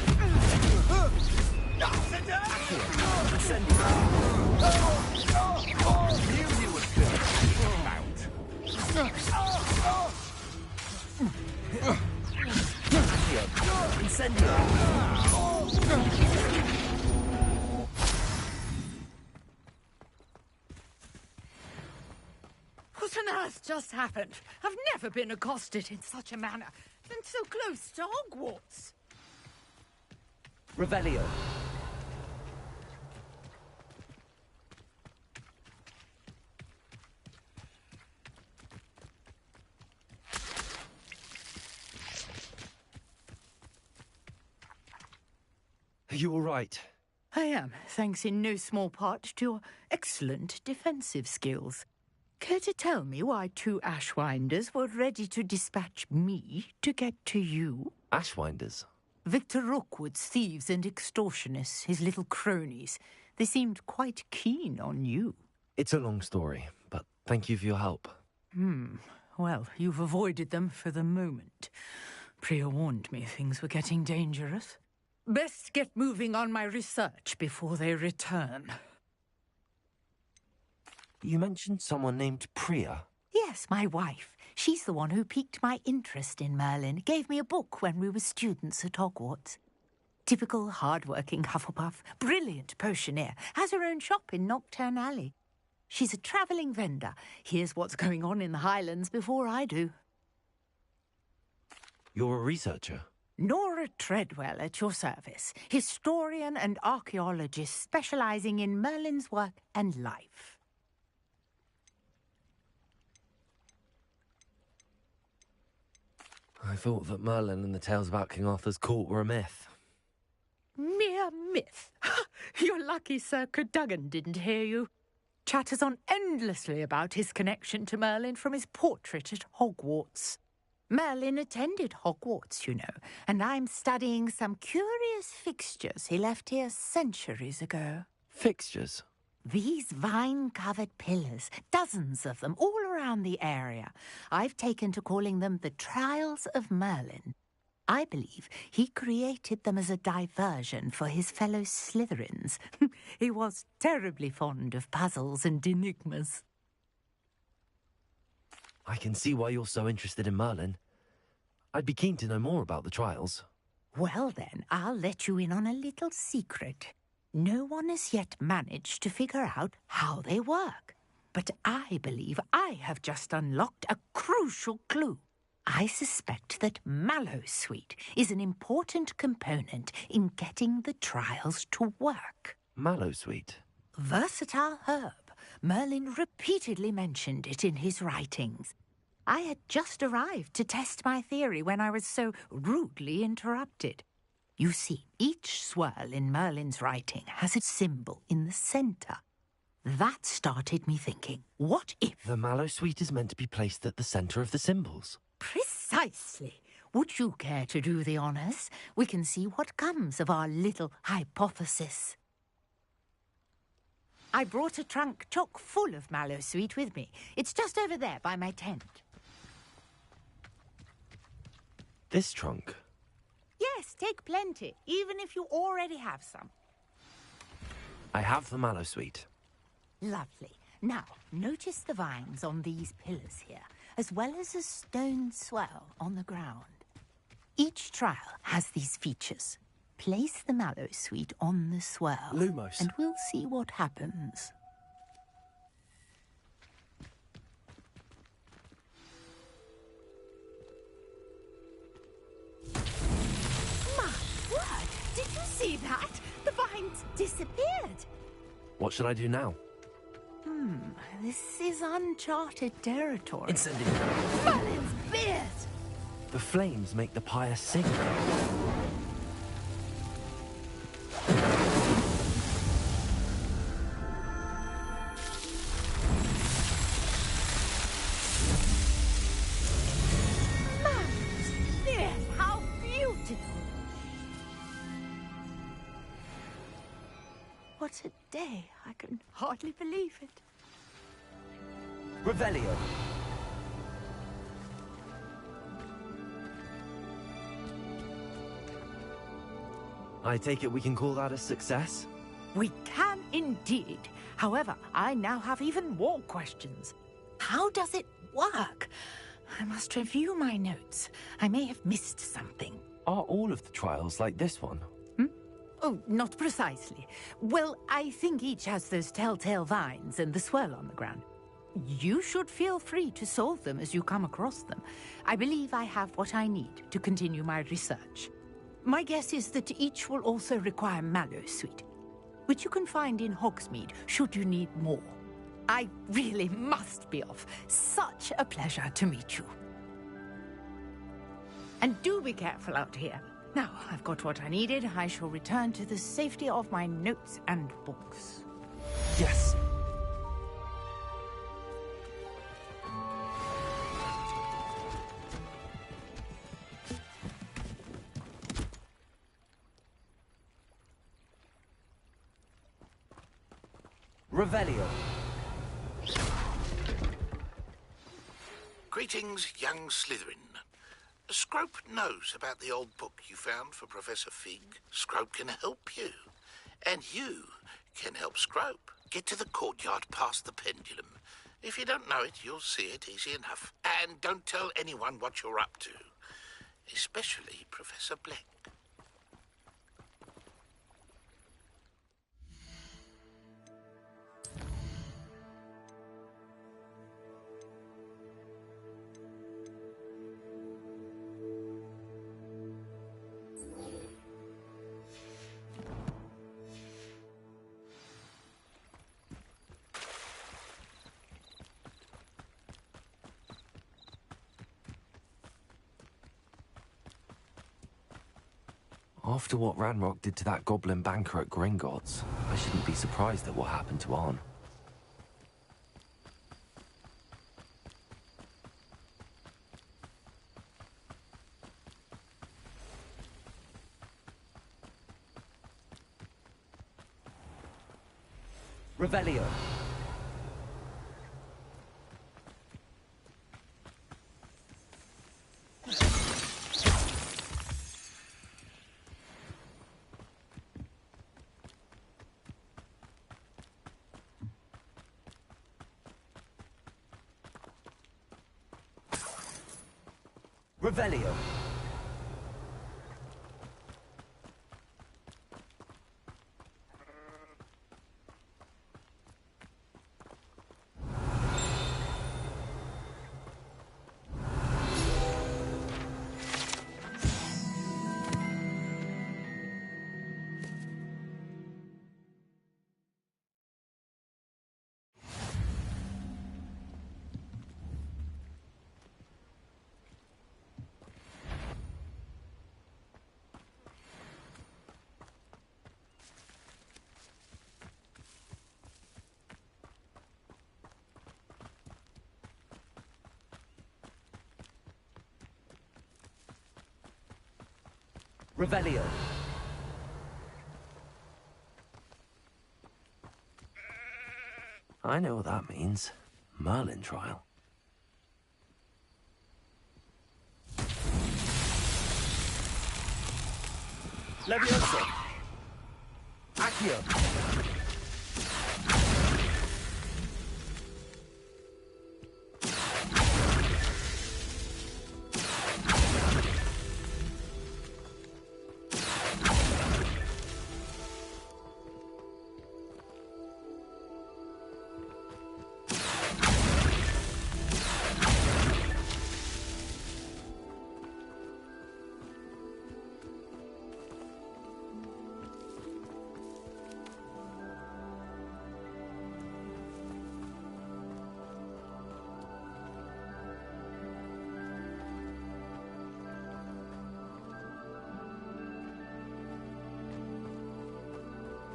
Send Knew you would feel What on earth just happened? I've never been accosted in such a manner. And so close to Hogwarts. Revelio. Are you all right? I am, thanks in no small part to your excellent defensive skills. Care to tell me why two Ashwinders were ready to dispatch me to get to you? Ashwinders? Victor Rookwood's thieves and extortionists, his little cronies. They seemed quite keen on you. It's a long story, but thank you for your help. Well, you've avoided them for the moment. Priya warned me things were getting dangerous. Best get moving on my research before they return. You mentioned someone named Priya. Yes, my wife. She's the one who piqued my interest in Merlin. Gave me a book when we were students at Hogwarts. Typical hard-working Hufflepuff. Brilliant potioneer. Has her own shop in Nocturne Alley. She's a travelling vendor. Hears what's going on in the Highlands before I do. You're a researcher? Nora Treadwell at your service. Historian and archaeologist specialising in Merlin's work and life. I thought that Merlin and the tales about King Arthur's court were a myth. Mere myth. You're lucky Sir Cadogan didn't hear you. Chatters on endlessly about his connection to Merlin from his portrait at Hogwarts. Merlin attended Hogwarts, you know, and I'm studying some curious fixtures he left here centuries ago. Fixtures? These vine-covered pillars, dozens of them, all around the area. I've taken to calling them the Trials of Merlin. I believe he created them as a diversion for his fellow Slytherins. He was terribly fond of puzzles and enigmas. I can see why you're so interested in Merlin. I'd be keen to know more about the trials. Well then, I'll let you in on a little secret. No one has yet managed to figure out how they work. But I believe I have just unlocked a crucial clue. I suspect that Mallowsweet is an important component in getting the trials to work. Mallowsweet? Versatile herb. Merlin repeatedly mentioned it in his writings. I had just arrived to test my theory when I was so rudely interrupted. You see, each swirl in Merlin's writing has a symbol in the centre. That started me thinking, what if... The Mallowsweet is meant to be placed at the centre of the symbols. Precisely. Would you care to do the honours? We can see what comes of our little hypothesis. I brought a trunk chock full of Mallowsweet with me. It's just over there by my tent. This trunk? Yes, take plenty, even if you already have some. I have the Mallowsweet. Lovely. Now, notice the vines on these pillars here, as well as a stone swell on the ground. Each trial has these features. Place the Mallowsweet on the swell. Lumos. And we'll see what happens. My word! Did you see that? The vines disappeared. What should I do now? This is uncharted territory. Incendiary. Merlin's beard! The flames make the pyre sing. Merlin's beard! How beautiful! What a day. I can hardly believe it. Revelio. I take it we can call that a success? We can indeed. However, I now have even more questions. How does it work? I must review my notes. I may have missed something. Are all of the trials like this one? Oh, not precisely. Well, I think each has those telltale vines and the swirl on the ground. You should feel free to solve them as you come across them. I believe I have what I need to continue my research. My guess is that each will also require Mallowsweet, which you can find in Hogsmeade should you need more. I really must be off. Such a pleasure to meet you. And do be careful out here. Now, I've got what I needed. I shall return to the safety of my notes and books. Yes. Revelio. Greetings, young Slytherin. Scrope knows about the old book you found for Professor Fig. Scrope can help you. And you can help Scrope. Get to the courtyard past the pendulum. If you don't know it, you'll see it easy enough. And don't tell anyone what you're up to. Especially Professor Black. After what Ranrock did to that goblin banker at Gringotts, I shouldn't be surprised at what happened to Arn. Revelio. Revelio. Revelio. I know what that means. Merlin trial. Levioso. Accio.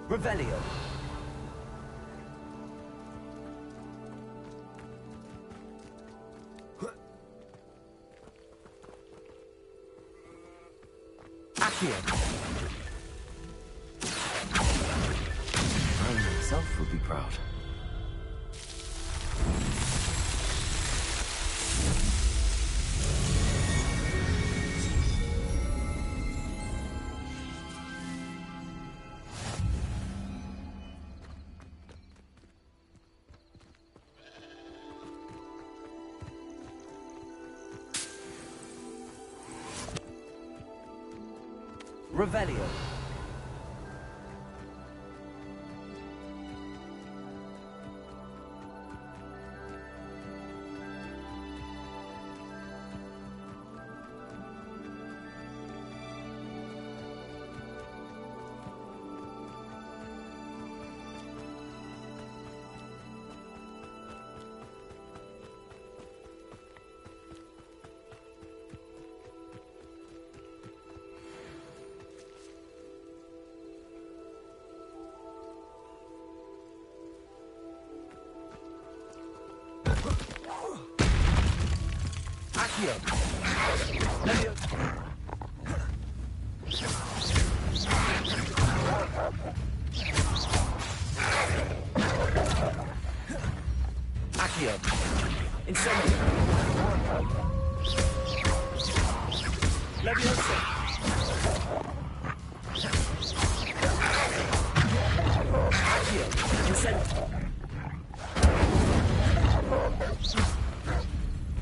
Revelio. Accio. I myself would be proud. Revelio. Accio. Levio. Accio. Incendio. Levioso. Accio. Incendio.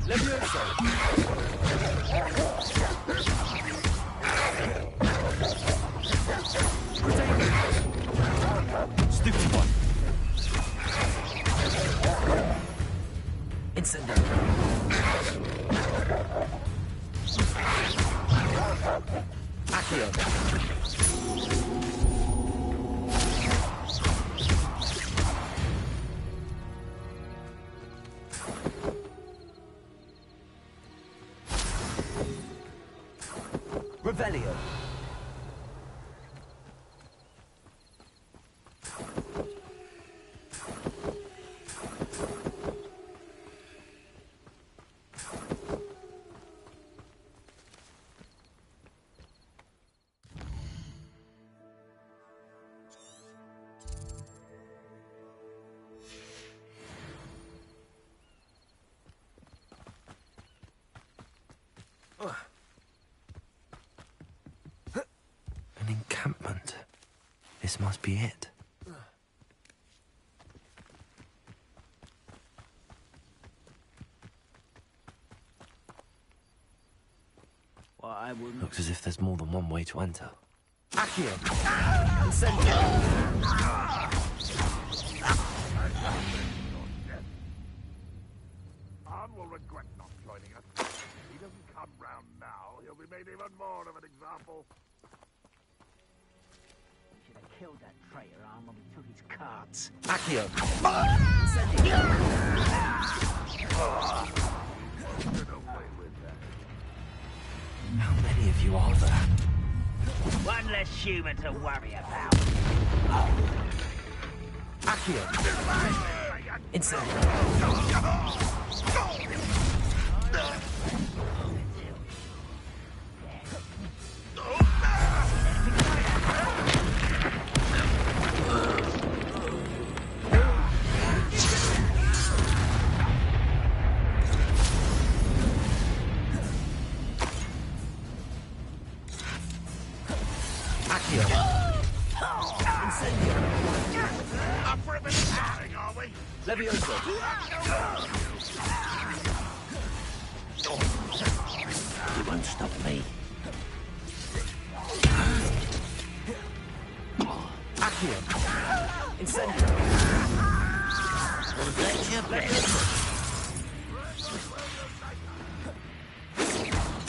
Levioso. Stupid one. Incendio. Accio. Revelio. An encampment. This must be it. I wouldn't. Looks as if there's more than one way to enter. Accio! Incendio! Arn will regret not joining us. If he doesn't come round now, he'll be made even more of an example. We should have killed that traitor Arn when we took his cards. Accio! How many of you are there? One less human to worry about. Accio! Incendio! Up for a bit of fighting, are we? Levioso! You won't stop me. Accio! Incendio! Levioso!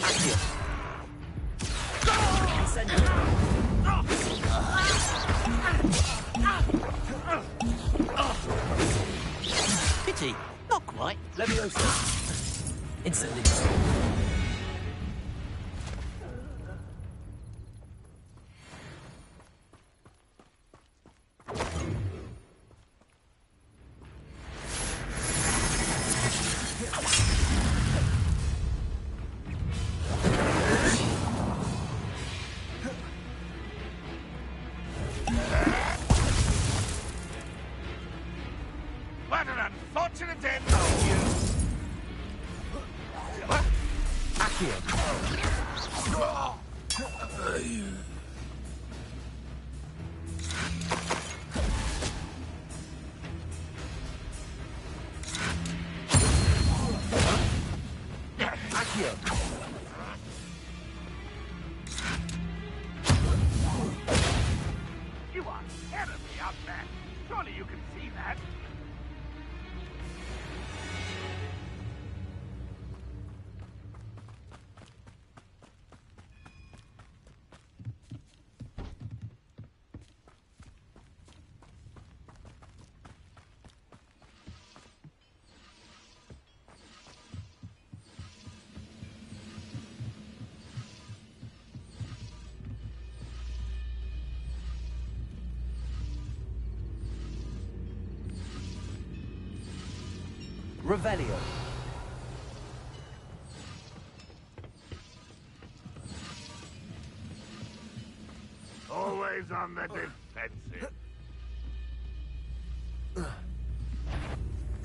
Accio! Incendio! Pity, not quite. Levioso! Incendio! What an unfortunate end for you! Accio! Accio! You are ahead of me out there. Surely you can see that. Revelio! Always on the defensive.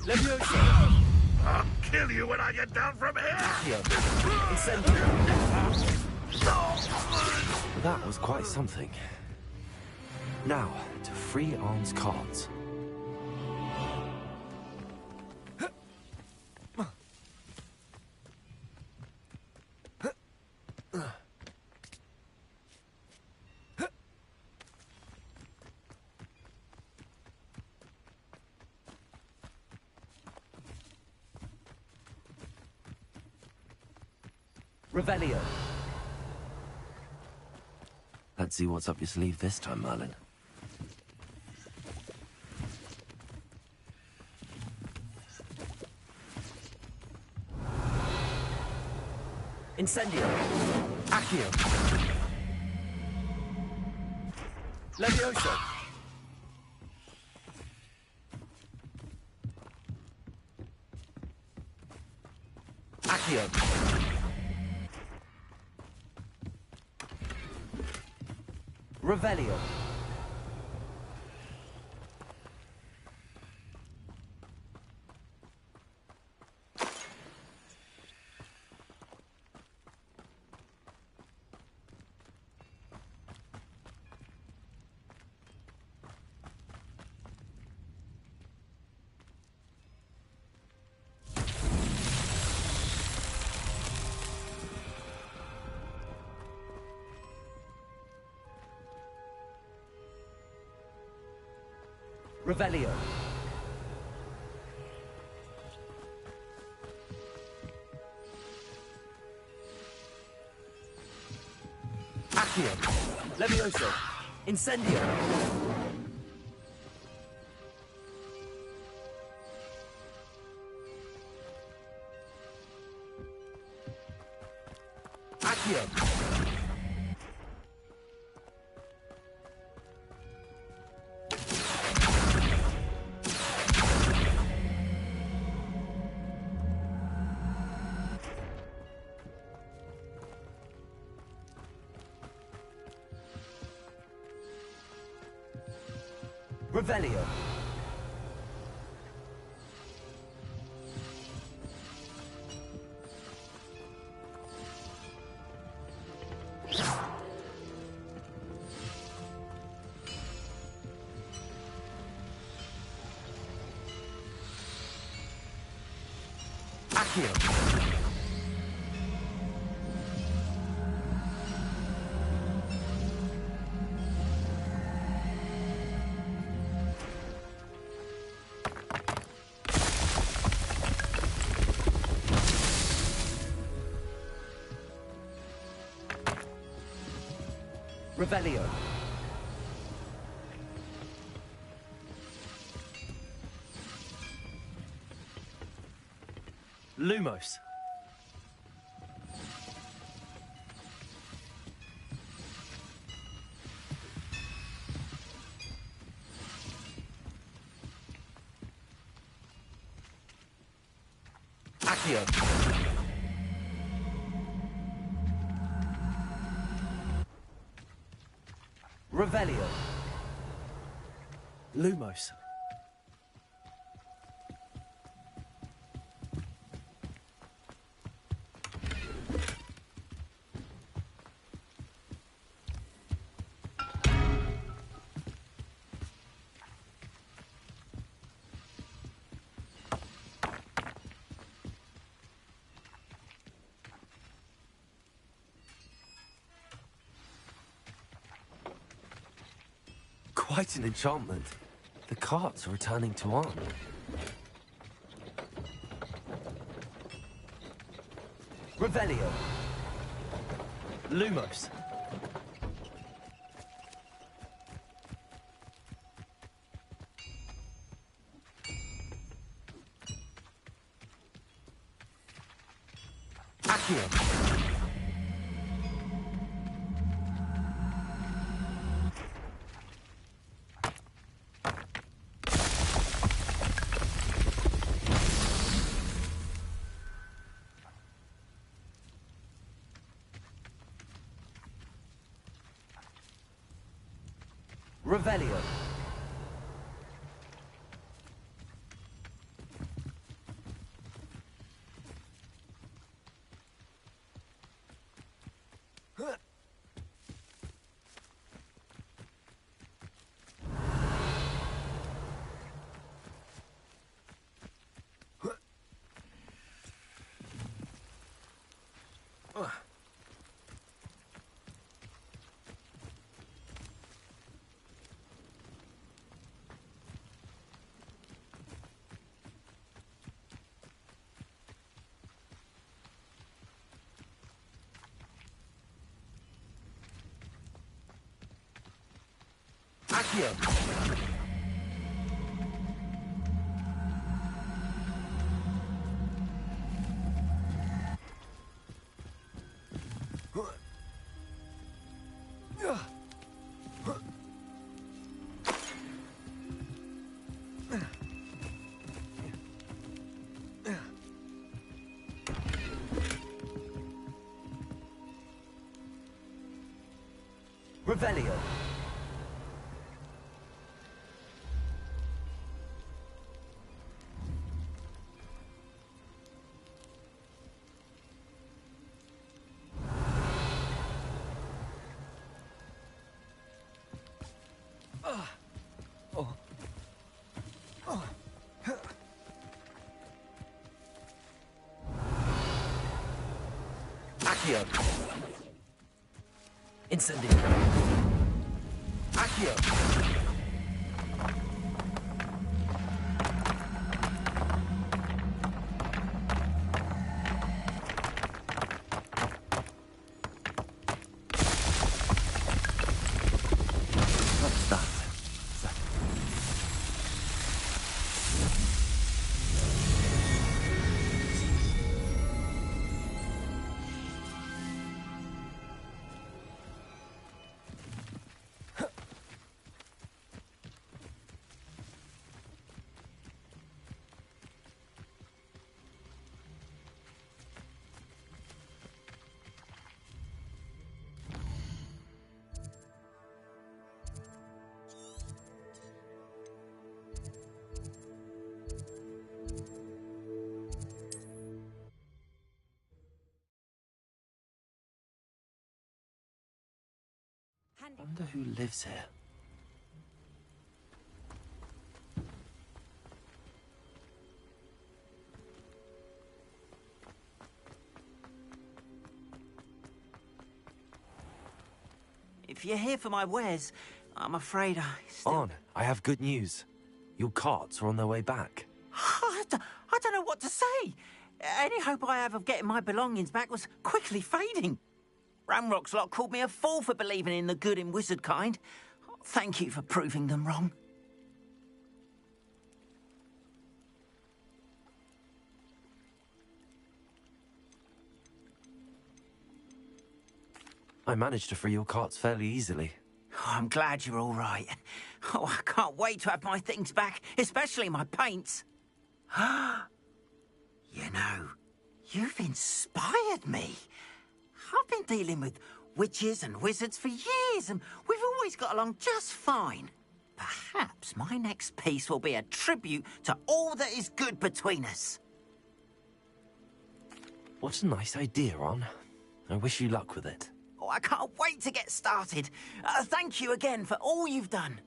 Levioso! I'll kill you when I get down from here! Accio! Incendio! That was quite something. Now, to free Arn's cards. Revelio. Let's see what's up your sleeve this time, Merlin. Incendio. Accio. Levioso. Accio. Revelio. Revelio. Accio. Levioso. Incendio. Accio. Revelio. Accio. Revelio. Lumos. Accio. Revelio. Lumos. Quite an enchantment. The carts are returning to arm. Revelio. Lumos. Accio. Revelio. Accio. Revelio. Accio. Incendio. Accio. Wonder who lives here. If you're here for my wares, I'm afraid I still... On, I have good news. Your carts are on their way back. I don't know what to say. Any hope I have of getting my belongings back was quickly fading. Ramrock's lot called me a fool for believing in the good in wizard kind. Thank you for proving them wrong. I managed to free your carts fairly easily. Oh, I'm glad you're all right. Oh, I can't wait to have my things back, especially my paints. You know, you've inspired me. I've been dealing with witches and wizards for years, and we've always got along just fine. Perhaps my next piece will be a tribute to all that is good between us. What a nice idea, Ron. I wish you luck with it. Oh, I can't wait to get started. Thank you again for all you've done.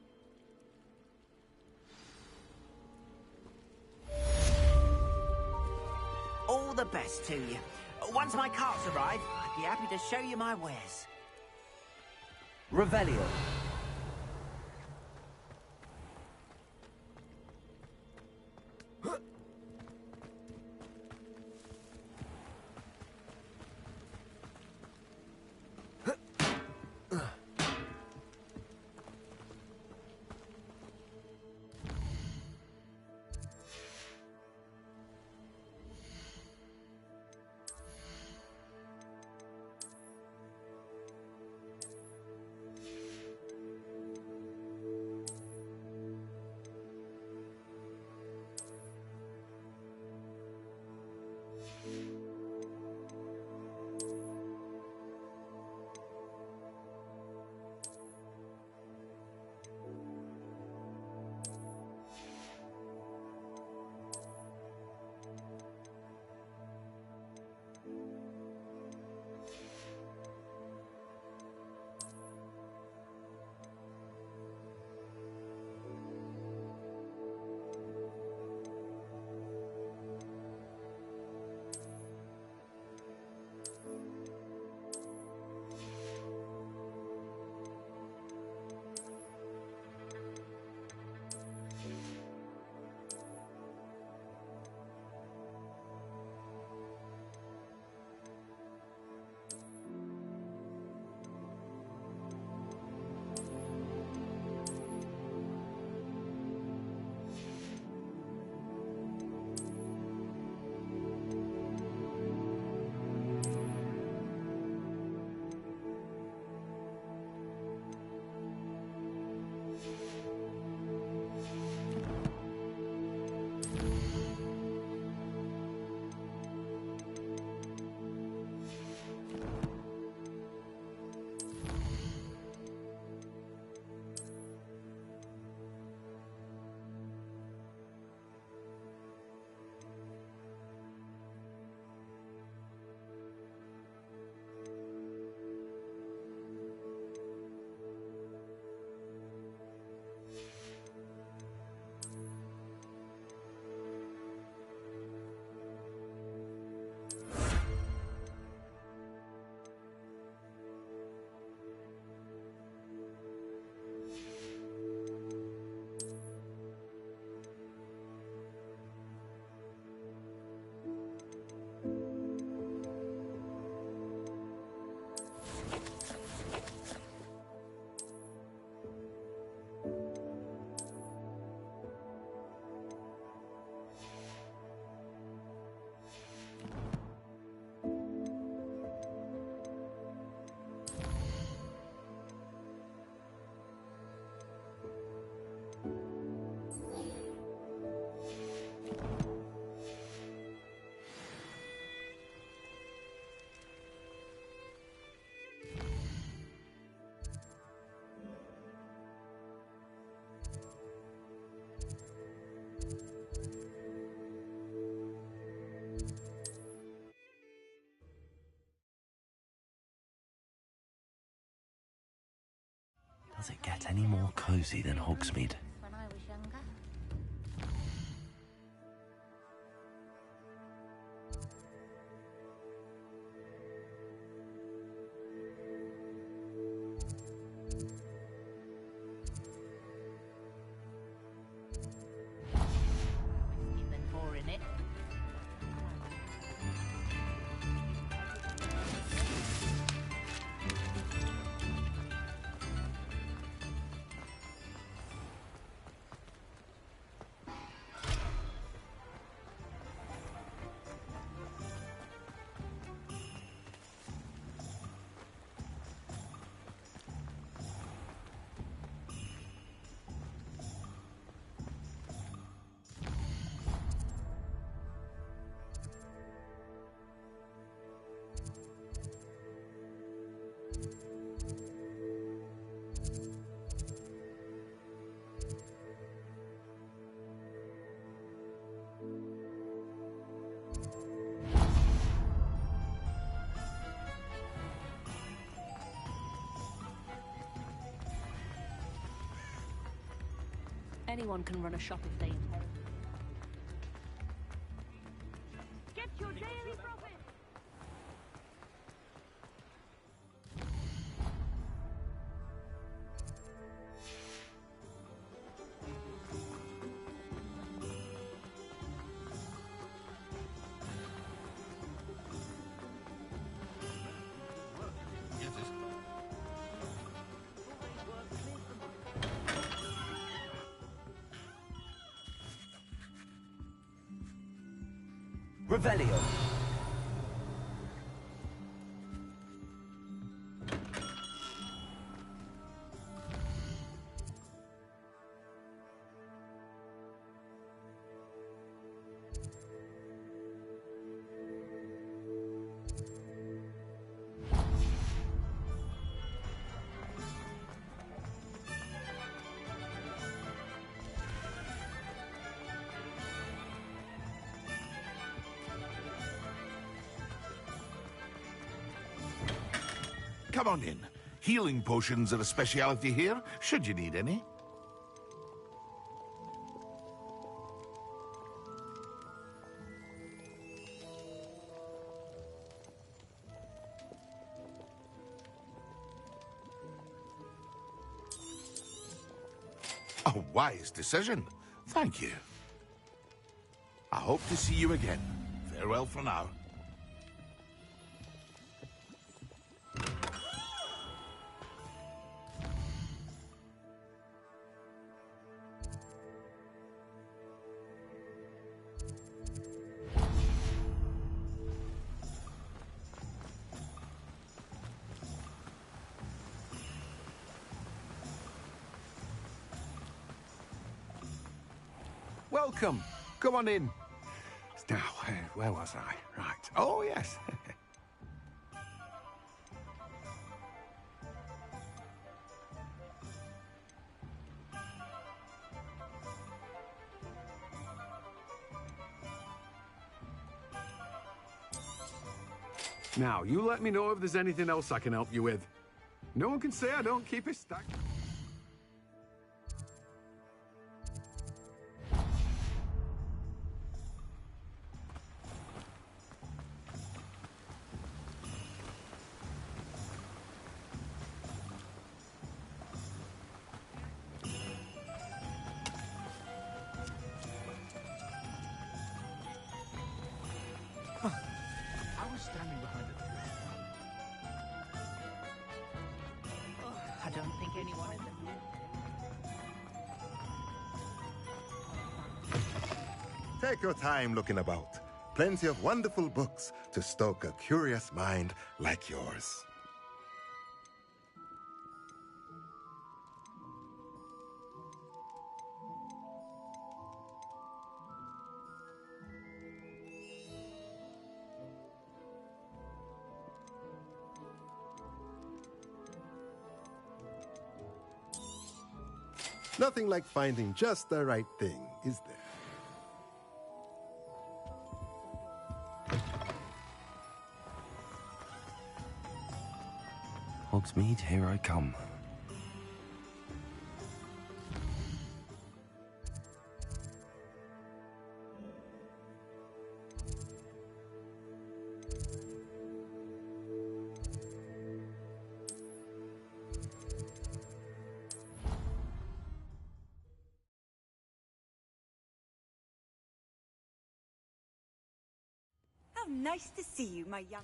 All the best to you. Once my carts arrive, I'd be happy to show you my wares. Revelio. Does it get any more cozy than Hogsmeade? When I was younger. Anyone can run a shop if they inherit. Get your daily profit! Revelio. Come on in. Healing potions are a speciality here, should you need any. A wise decision. Thank you. I hope to see you again. Farewell for now. Welcome. Come on in. Now, where was I? Right. Oh, yes. Now, you let me know if there's anything else I can help you with. No one can say I don't keep a stack. I don't think anyone is. Take your time looking about. Plenty of wonderful books to stoke a curious mind like yours. Nothing like finding just the right thing, is there? Hogsmeade, here I come. nice to see you, my young...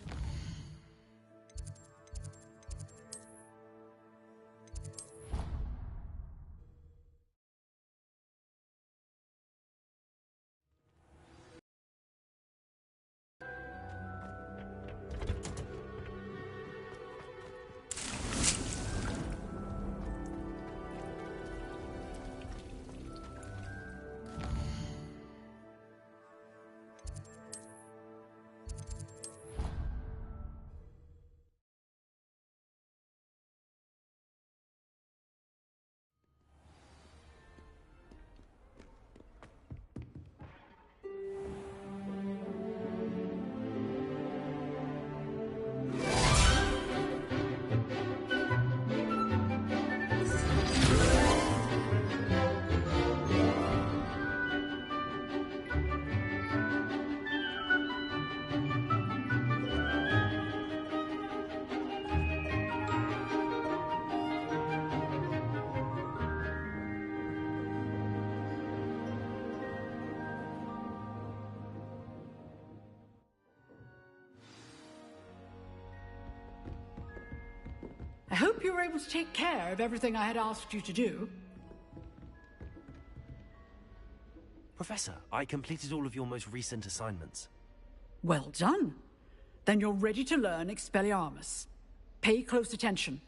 I hope you were able to take care of everything I had asked you to do. Professor, I completed all of your most recent assignments. Well done. Then you're ready to learn Expelliarmus. Pay close attention.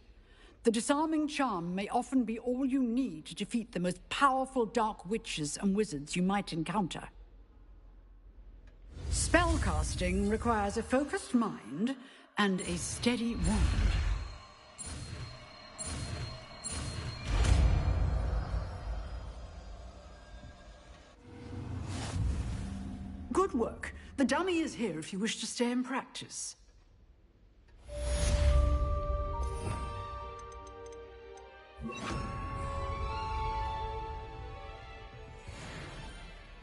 The disarming charm may often be all you need to defeat the most powerful dark witches and wizards you might encounter. Spellcasting requires a focused mind and a steady wand. Good work. The dummy is here if you wish to stay and practice.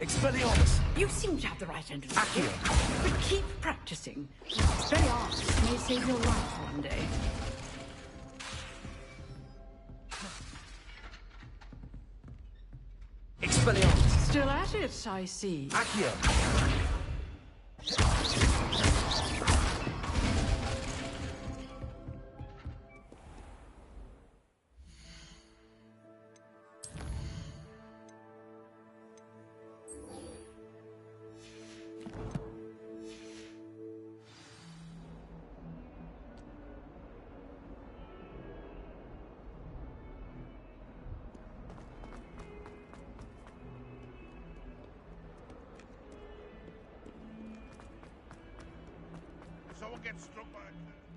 Expelliarmus! You seem to have the right end of the stick, but keep practicing. Expelliarmus may save your life one day. Expelliarmus! Still at it, I see. Accio!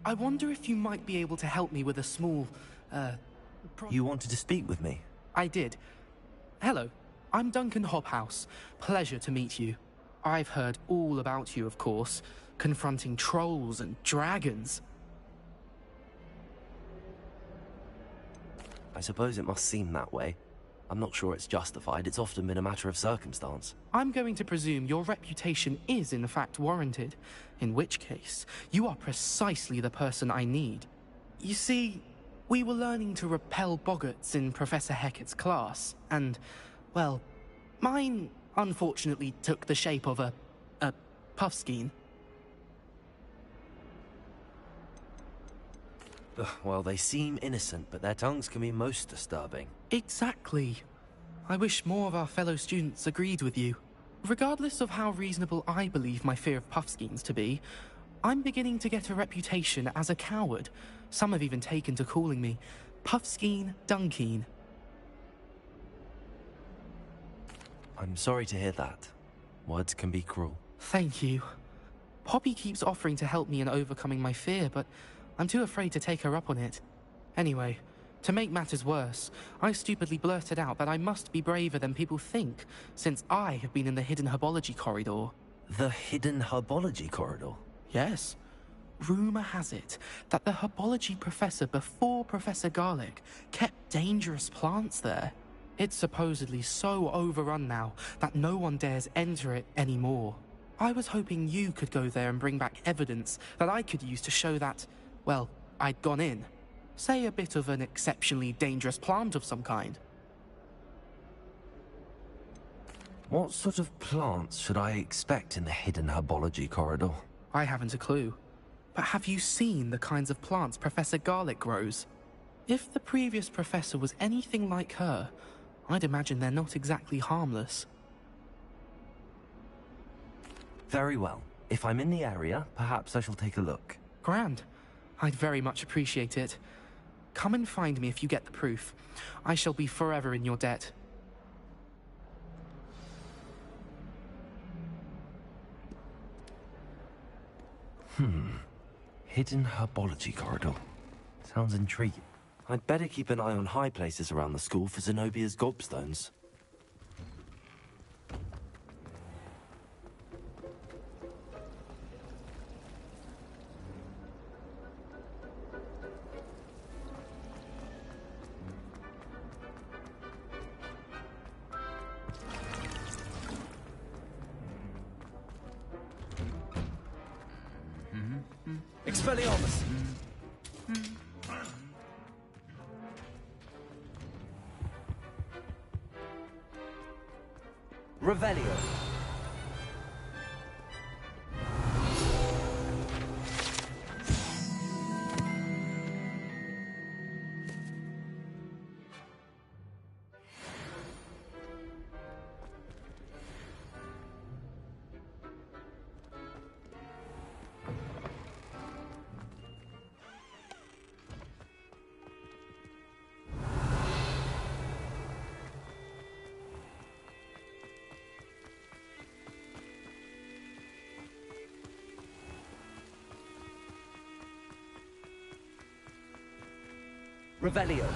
I wonder if you might be able to help me with a small, You wanted to speak with me? I did. Hello, I'm Duncan Hobhouse. Pleasure to meet you. I've heard all about you, of course, confronting trolls and dragons. I suppose it must seem that way. I'm not sure it's justified. It's often been a matter of circumstance. I'm going to presume your reputation is in fact warranted, in which case, you are precisely the person I need. You see, we were learning to repel boggarts in Professor Hecat's class, and, well, mine unfortunately took the shape of a puffskein. Well, they seem innocent, but their tongues can be most disturbing. Exactly. I wish more of our fellow students agreed with you. Regardless of how reasonable I believe my fear of puffskeins to be, I'm beginning to get a reputation as a coward. Some have even taken to calling me Puffskein Dunkeen. I'm sorry to hear that. Words can be cruel. Thank you. Poppy keeps offering to help me in overcoming my fear, but I'm too afraid to take her up on it. Anyway, to make matters worse, I stupidly blurted out that I must be braver than people think, since I have been in the hidden herbology corridor. The hidden herbology corridor? Yes. Rumour has it that the herbology professor before Professor Garlic kept dangerous plants there. It's supposedly so overrun now that no one dares enter it anymore. I was hoping you could go there and bring back evidence that I could use to show that, well, I'd gone in. Say a bit of an exceptionally dangerous plant of some kind. What sort of plants should I expect in the hidden herbology corridor? I haven't a clue. But have you seen the kinds of plants Professor Garlic grows? If the previous professor was anything like her, I'd imagine they're not exactly harmless. Very well. If I'm in the area, perhaps I shall take a look. Grand. I'd very much appreciate it. Come and find me if you get the proof. I shall be forever in your debt. Hidden herbology corridor. Sounds intriguing. I'd better keep an eye on high places around the school for Zenobia's gobstones. Expelliarmus! Revelio. Revelio.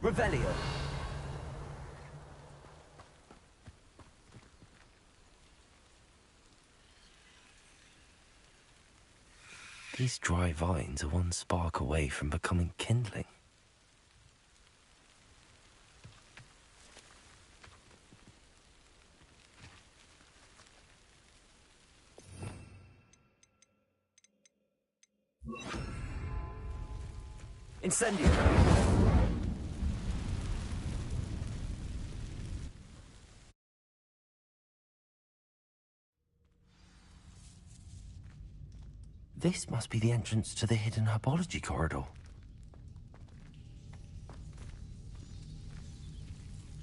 Revelio. These dry vines are one spark away from becoming kindling. Incendio. This must be the entrance to the hidden herbology corridor.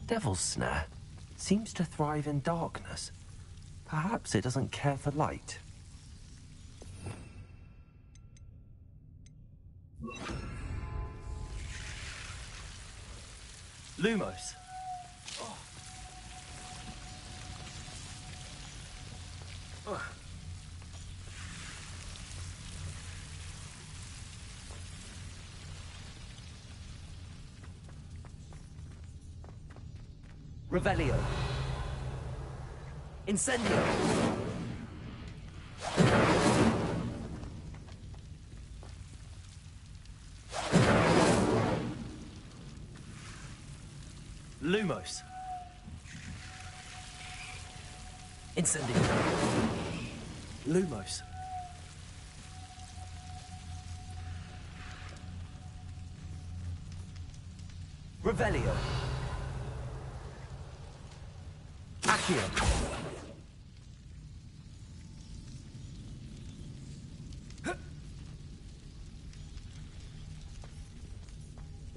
Devil's Snare seems to thrive in darkness. Perhaps it doesn't care for light. Lumos. Revelio. Incendio. Lumos. Incendio. Lumos. Revelio. Accio.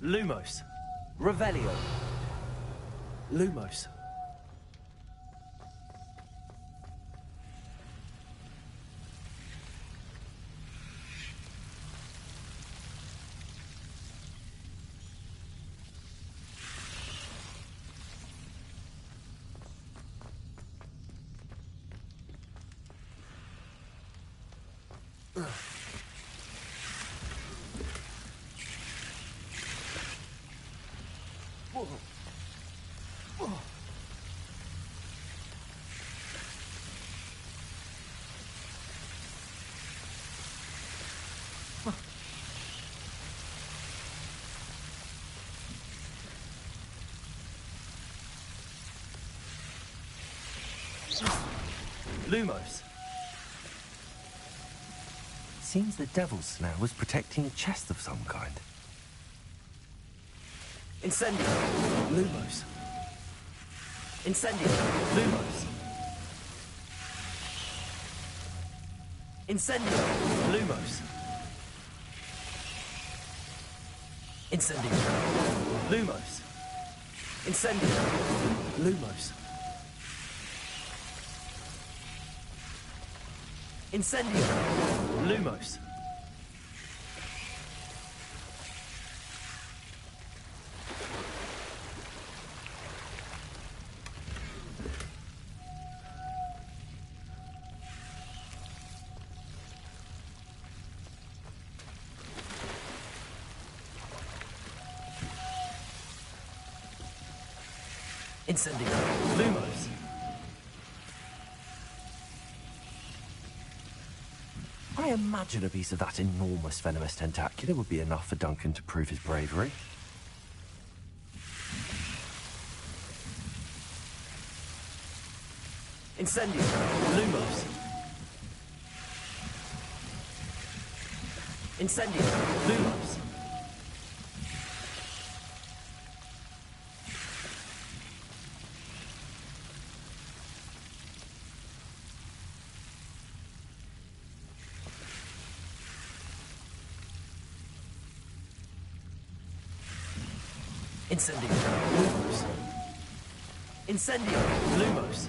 Lumos. Revelio. Lumos. Lumos. Seems the devil's snare was protecting a chest of some kind. Incendio. Lumos. Incendio. Lumos. Incendio. Lumos. Incendio. Lumos. Incendio. Lumos. Incendio. Lumos. Incendio. Lumos. I imagine a piece of that enormous venomous tentacular would be enough for Duncan to prove his bravery. Incendio. Lumos. Incendio. Lumos. Incendio. Lumos. Incendio. Lumos.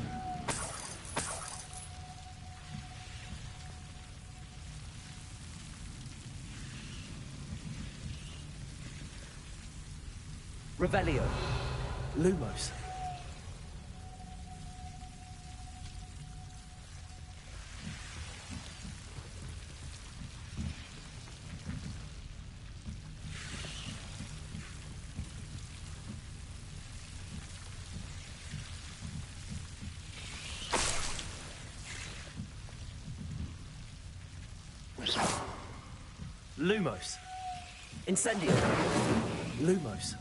Revelio. Lumos. Lumos. Incendio. Lumos.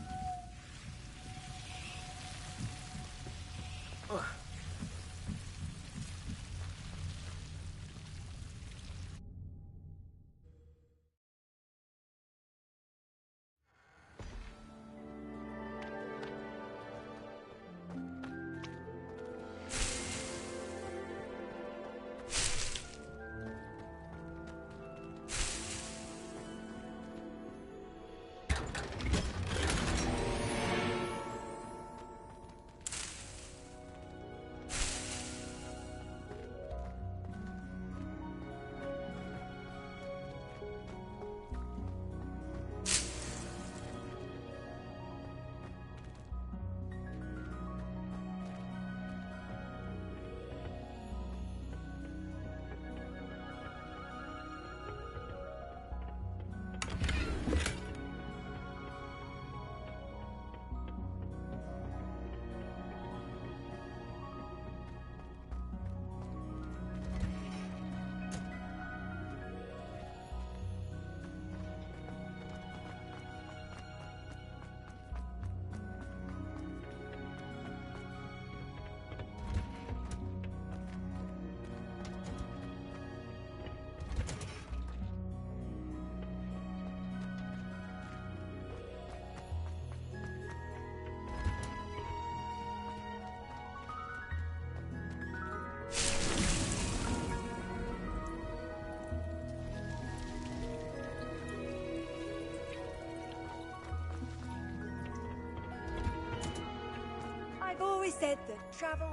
I've always said that travel...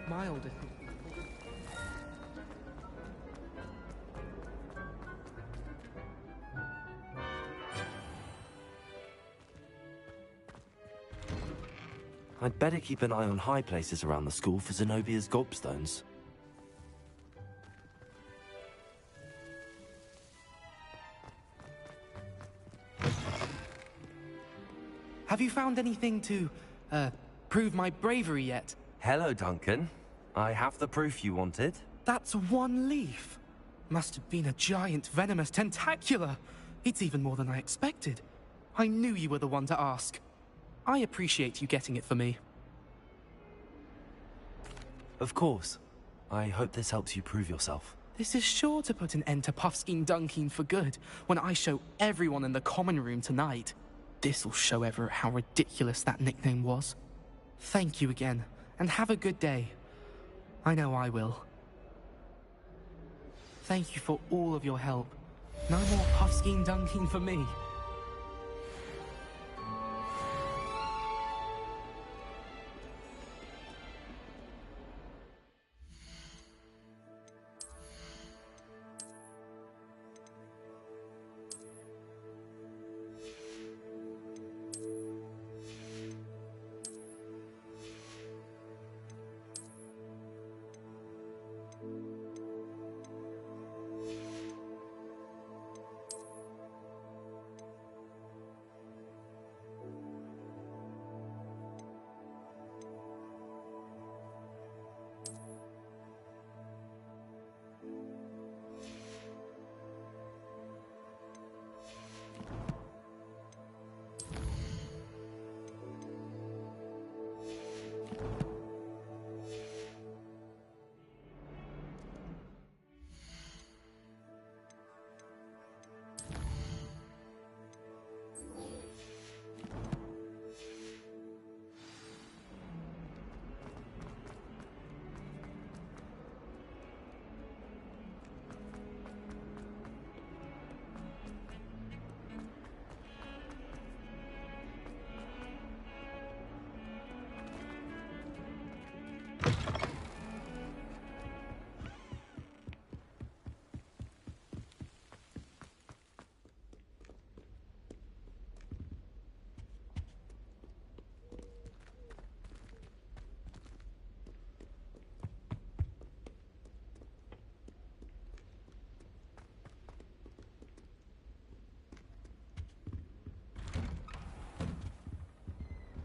Mild. I'd better keep an eye on high places around the school for Zenobia's gobstones. Have you found anything to, prove my bravery yet? Hello, Duncan. I have the proof you wanted. That's one leaf. Must have been a giant venomous tentacula. It's even more than I expected. I knew you were the one to ask. I appreciate you getting it for me. Of course. I hope this helps you prove yourself. This is sure to put an end to Puffskein Dunkeen for good when I show everyone in the common room tonight. This'll show Everett how ridiculous that nickname was. Thank you again, and have a good day. I know I will. Thank you for all of your help. No more Puffskein Dunkeen for me.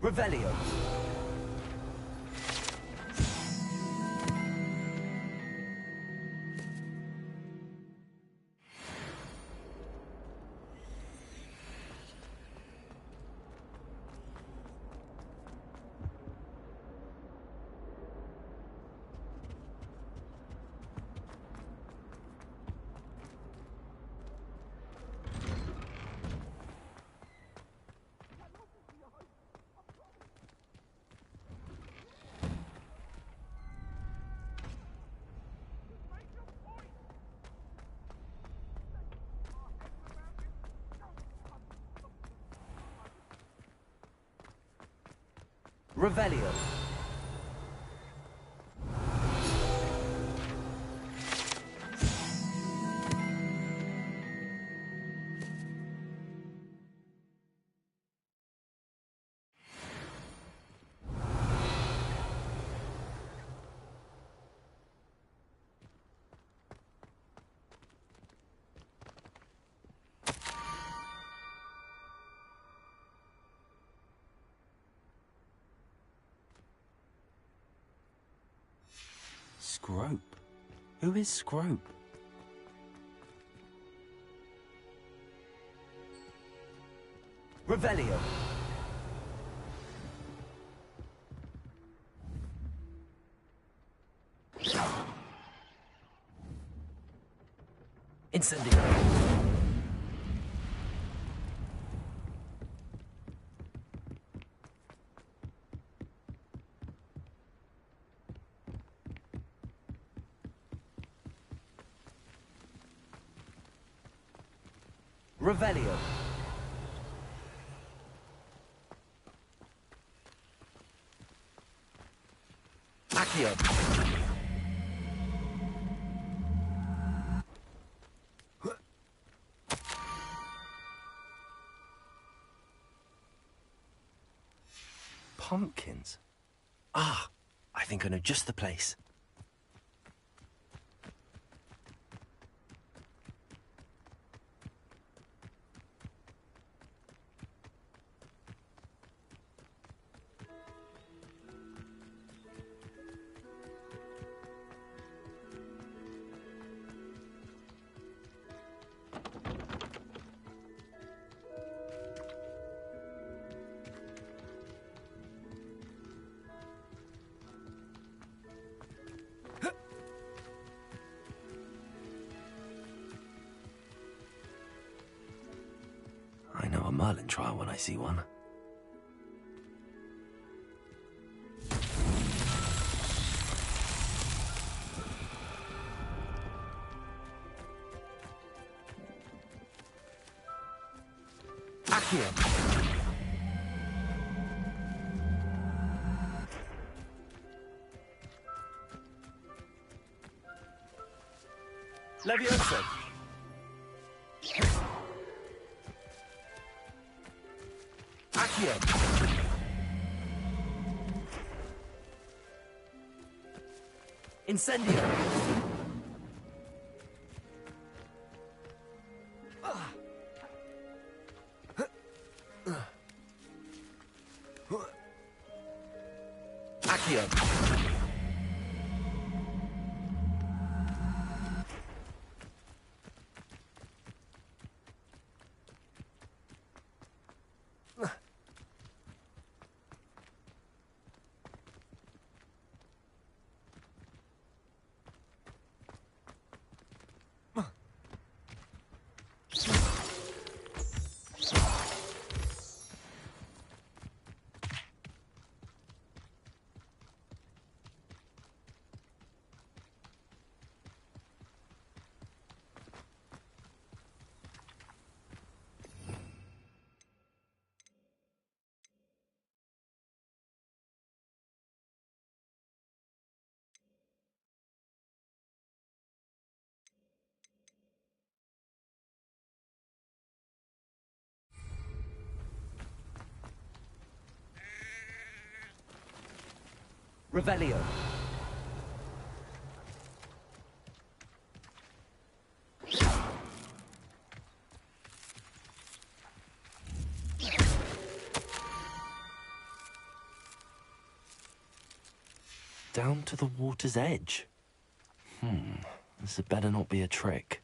Revelio. Revelio. Scrope? Who is Scrope? Revelio. Incendio. Revelio. Accio. Pumpkins? Ah, I think I know just the place. I know a Merlin trial when I see one. Accio. Levioso. Accio. Incendio. Accio. Revelio. Down to the water's edge. This had better not be a trick.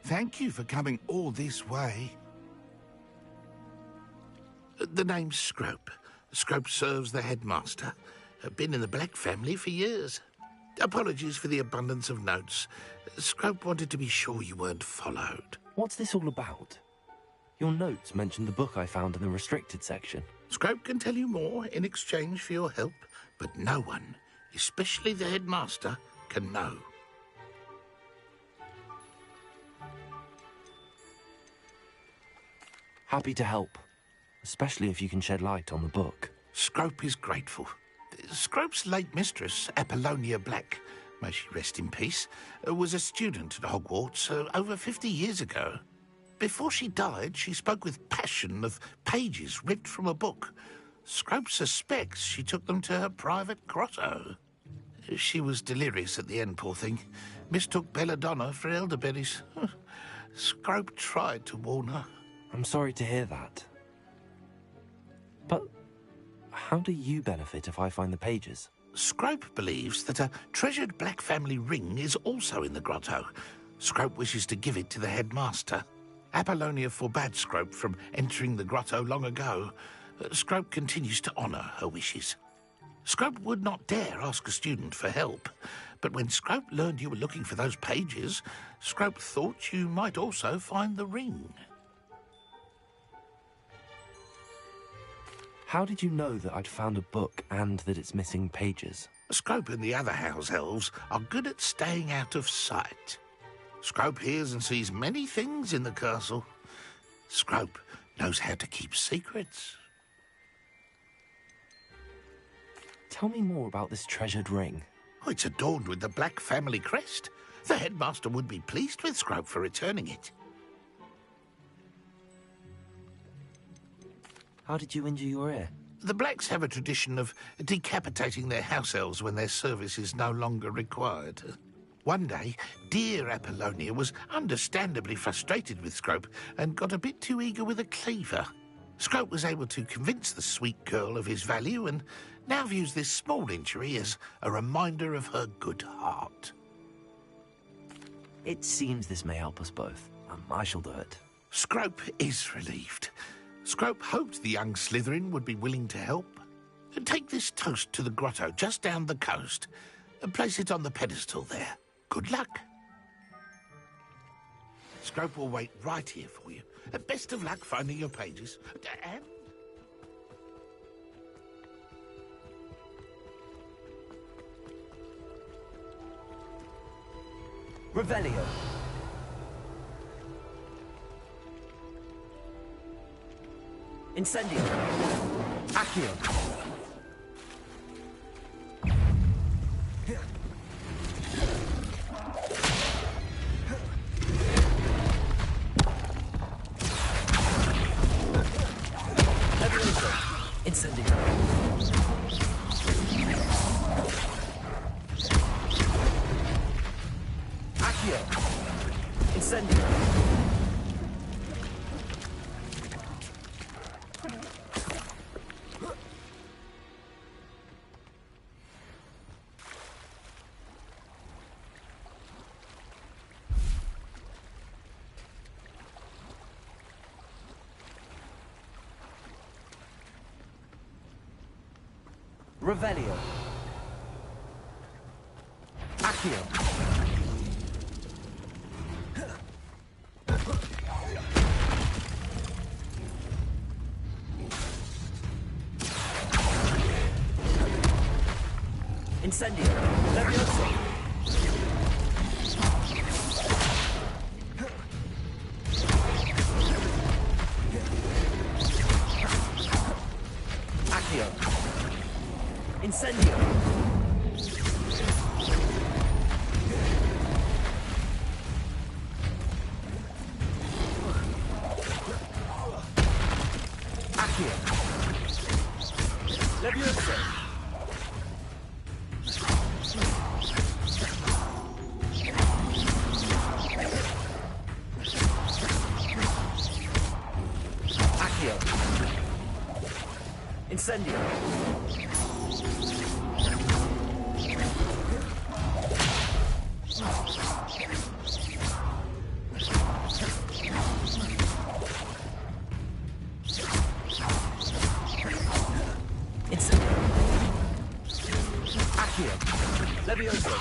Thank you for coming all this way. The name's Scrope. Scrope serves the headmaster. Been in the Black family for years. Apologies for the abundance of notes. Scrope wanted to be sure you weren't followed. What's this all about? Your notes mentioned the book I found in the restricted section. Scrope can tell you more in exchange for your help, but no one, especially the headmaster, can know. Happy to help, especially if you can shed light on the book. Scrope is grateful. Scrope's late mistress, Apollonia Black, may she rest in peace, was a student at Hogwarts over 50 years ago. Before she died, she spoke with passion of pages ripped from a book. Scrope suspects she took them to her private grotto. She was delirious at the end, poor thing. Mistook belladonna for elderberries. Scrope tried to warn her. I'm sorry to hear that. But how do you benefit if I find the pages? Scrope believes that a treasured Black family ring is also in the grotto. Scrope wishes to give it to the headmaster. Apollonia forbade Scrope from entering the grotto long ago. Scrope continues to honour her wishes. Scrope would not dare ask a student for help, but when Scrope learned you were looking for those pages, Scrope thought you might also find the ring. How did you know that I'd found a book and that it's missing pages? Scrope and the other house elves are good at staying out of sight. Scrope hears and sees many things in the castle. Scrope knows how to keep secrets. Tell me more about this treasured ring. Oh, it's adorned with the Black family crest. The headmaster would be pleased with Scrope for returning it. How did you injure your ear? The Blacks have a tradition of decapitating their house elves when their service is no longer required. One day, dear Apollonia was understandably frustrated with Scrope and got a bit too eager with a cleaver. Scrope was able to convince the sweet girl of his value and now views this small injury as a reminder of her good heart. It seems this may help us both. I shall do it. Scrope is relieved. Scrope hoped the young Slytherin would be willing to help. Take this toast to the grotto just down the coast and place it on the pedestal there. Good luck. Scrope will wait right here for you. Best of luck finding your pages. And... Revelio. Incendio. Accio. Incendio. Accio. Incendio. Revelio. Accio. Incendio. Levioso. Accio. Incendio. Accio. Levioso. Accio. Incendio. Levioso.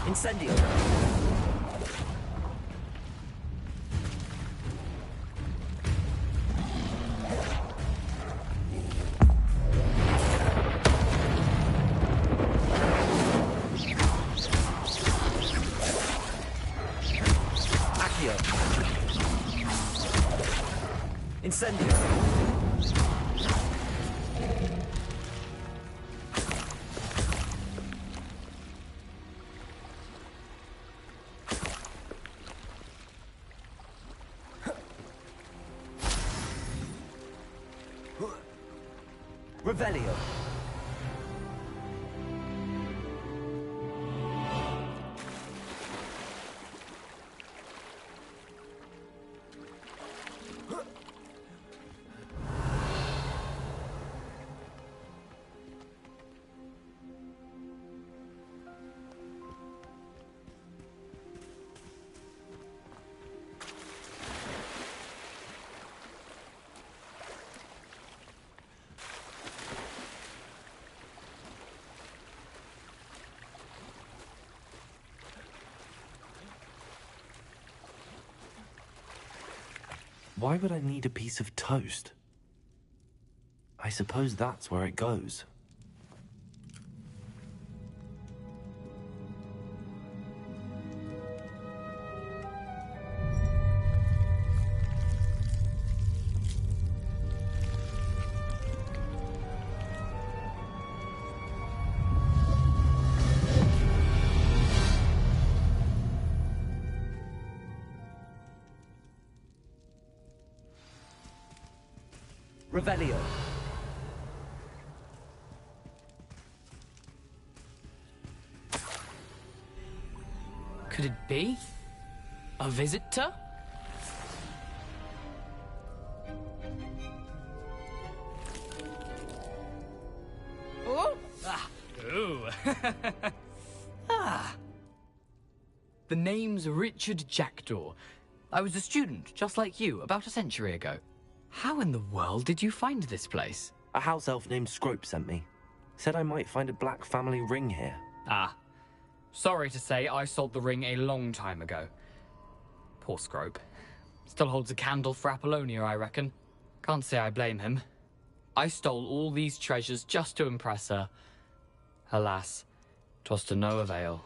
Incendio. Accio. Incendio. Revelio. Why would I need a piece of toast? I suppose that's where it goes. Revelio. Could it be? A visitor? Oh! Ah! Ooh! Ah! The name's Richard Jackdaw. I was a student, just like you, about a century ago. How in the world did you find this place? A house elf named Scrope sent me. Said I might find a black family ring here. Ah. Sorry to say, I sold the ring a long time ago. Poor Scrope. Still holds a candle for Apollonia, I reckon. Can't say I blame him. I stole all these treasures just to impress her. Alas, 'twas to no avail.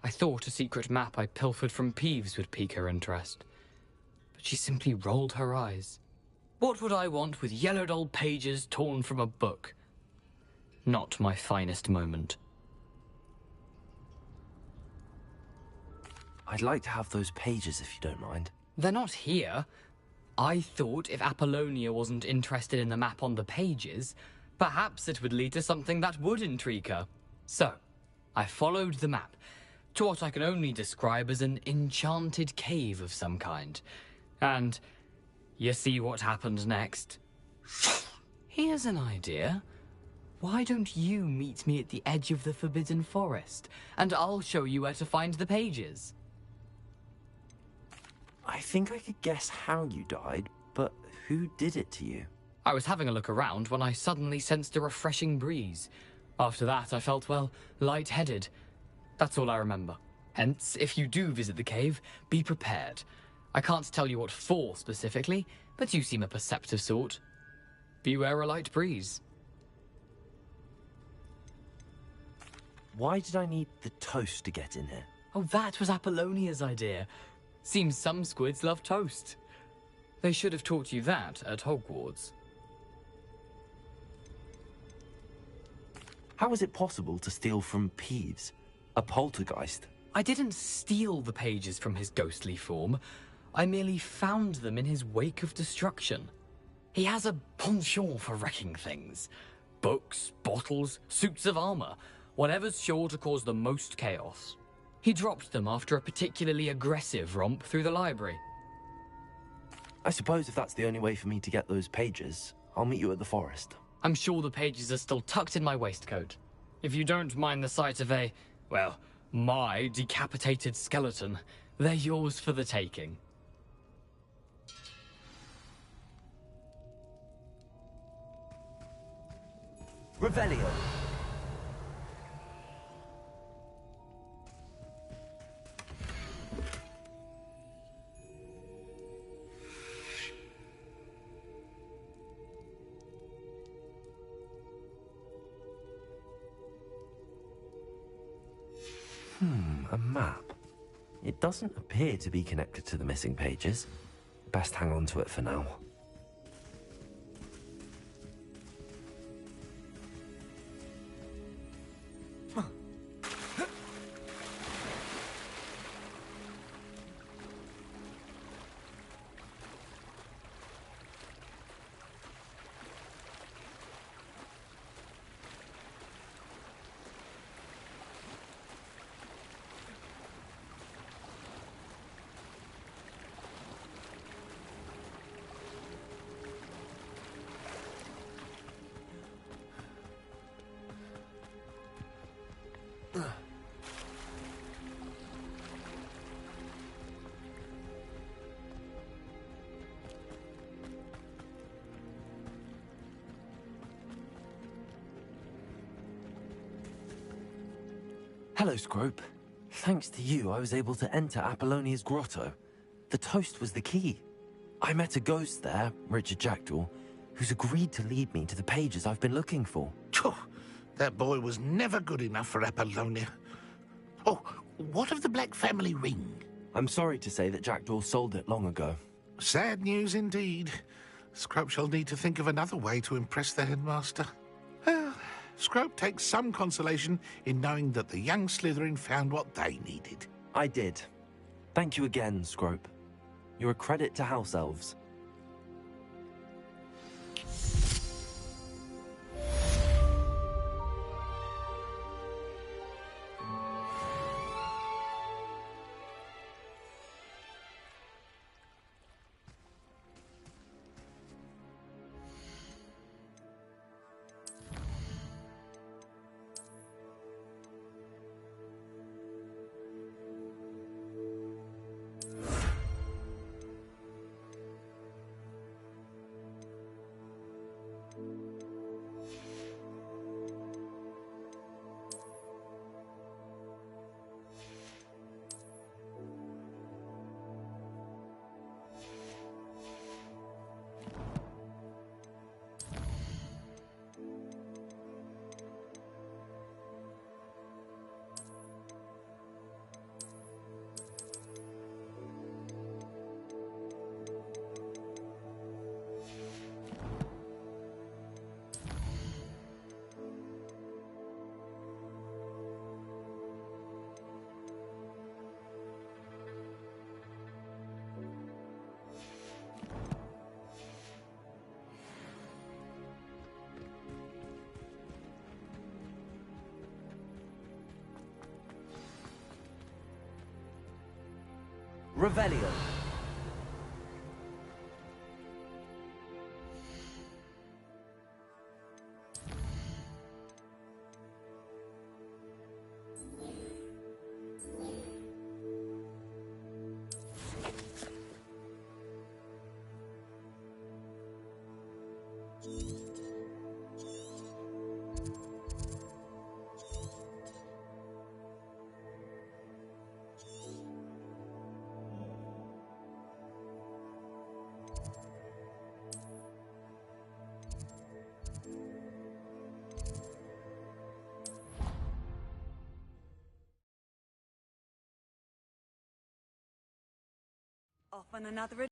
I thought a secret map I pilfered from Peeves would pique her interest. But she simply rolled her eyes. What would I want with yellowed old pages torn from a book? Not my finest moment. I'd like to have those pages if you don't mind. They're not here. I thought if Apollonia wasn't interested in the map on the pages, perhaps it would lead to something that would intrigue her. So, I followed the map to what I can only describe as an enchanted cave of some kind. And you see what happened next? Here's an idea. Why don't you meet me at the edge of the Forbidden Forest, and I'll show you where to find the pages? I think I could guess how you died, but who did it to you? I was having a look around when I suddenly sensed a refreshing breeze. After that, I felt, well, lightheaded. That's all I remember. Hence, if you do visit the cave, be prepared. I can't tell you what for specifically, but you seem a perceptive sort. Beware a light breeze. Why did I need the toast to get in here? Oh, that was Apollonia's idea. Seems some squids love toast. They should have taught you that at Hogwarts. How is it possible to steal from Peeves, a poltergeist? I didn't steal the pages from his ghostly form. I merely found them in his wake of destruction. He has a penchant for wrecking things. Books, bottles, suits of armor, whatever's sure to cause the most chaos. He dropped them after a particularly aggressive romp through the library. I suppose if that's the only way for me to get those pages, I'll meet you at the forest. I'm sure the pages are still tucked in my waistcoat. If you don't mind the sight of a, well, my decapitated skeleton, they're yours for the taking. Revelio. A map. It doesn't appear to be connected to the missing pages. Best hang on to it for now. Hello, Scrope. Thanks to you, I was able to enter Apollonia's grotto. The toast was the key. I met a ghost there, Richard Jackdaw, who's agreed to lead me to the pages I've been looking for. That boy was never good enough for Apollonia. Oh, what of the Black family ring? I'm sorry to say that Jackdaw sold it long ago. Sad news indeed. Scrope shall need to think of another way to impress the headmaster. Well, Scrope takes some consolation in knowing that the young Slytherin found what they needed. I did. Thank you again, Scrope. You're a credit to House Elves. Revelio. Off on another.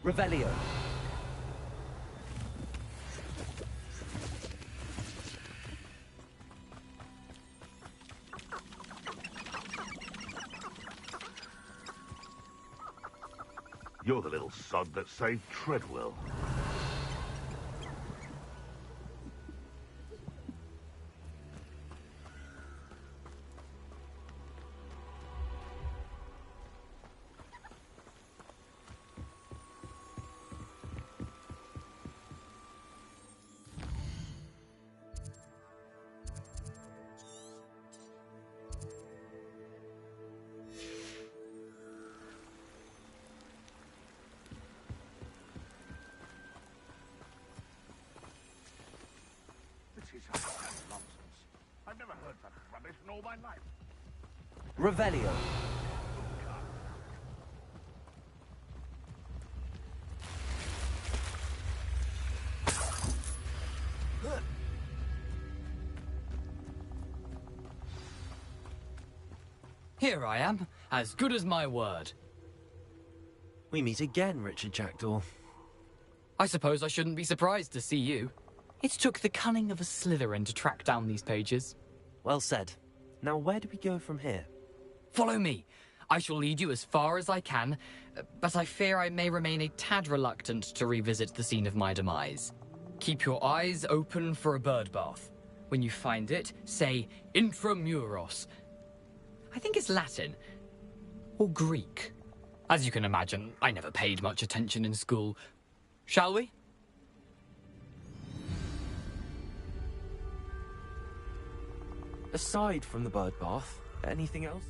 Revelio. You're the little sod that saved Treadwell. I've never heard such rubbish in all my life. Revelio. Here I am, as good as my word. We meet again, Richard Jackdaw. I suppose I shouldn't be surprised to see you. It took the cunning of a Slytherin to track down these pages. Well said. Now where do we go from here? Follow me. I shall lead you as far as I can, but I fear I may remain a tad reluctant to revisit the scene of my demise. Keep your eyes open for a bird bath. When you find it, say intramuros. I think it's Latin. Or Greek. As you can imagine, I never paid much attention in school. Shall we? Aside from the bird bath, anything else?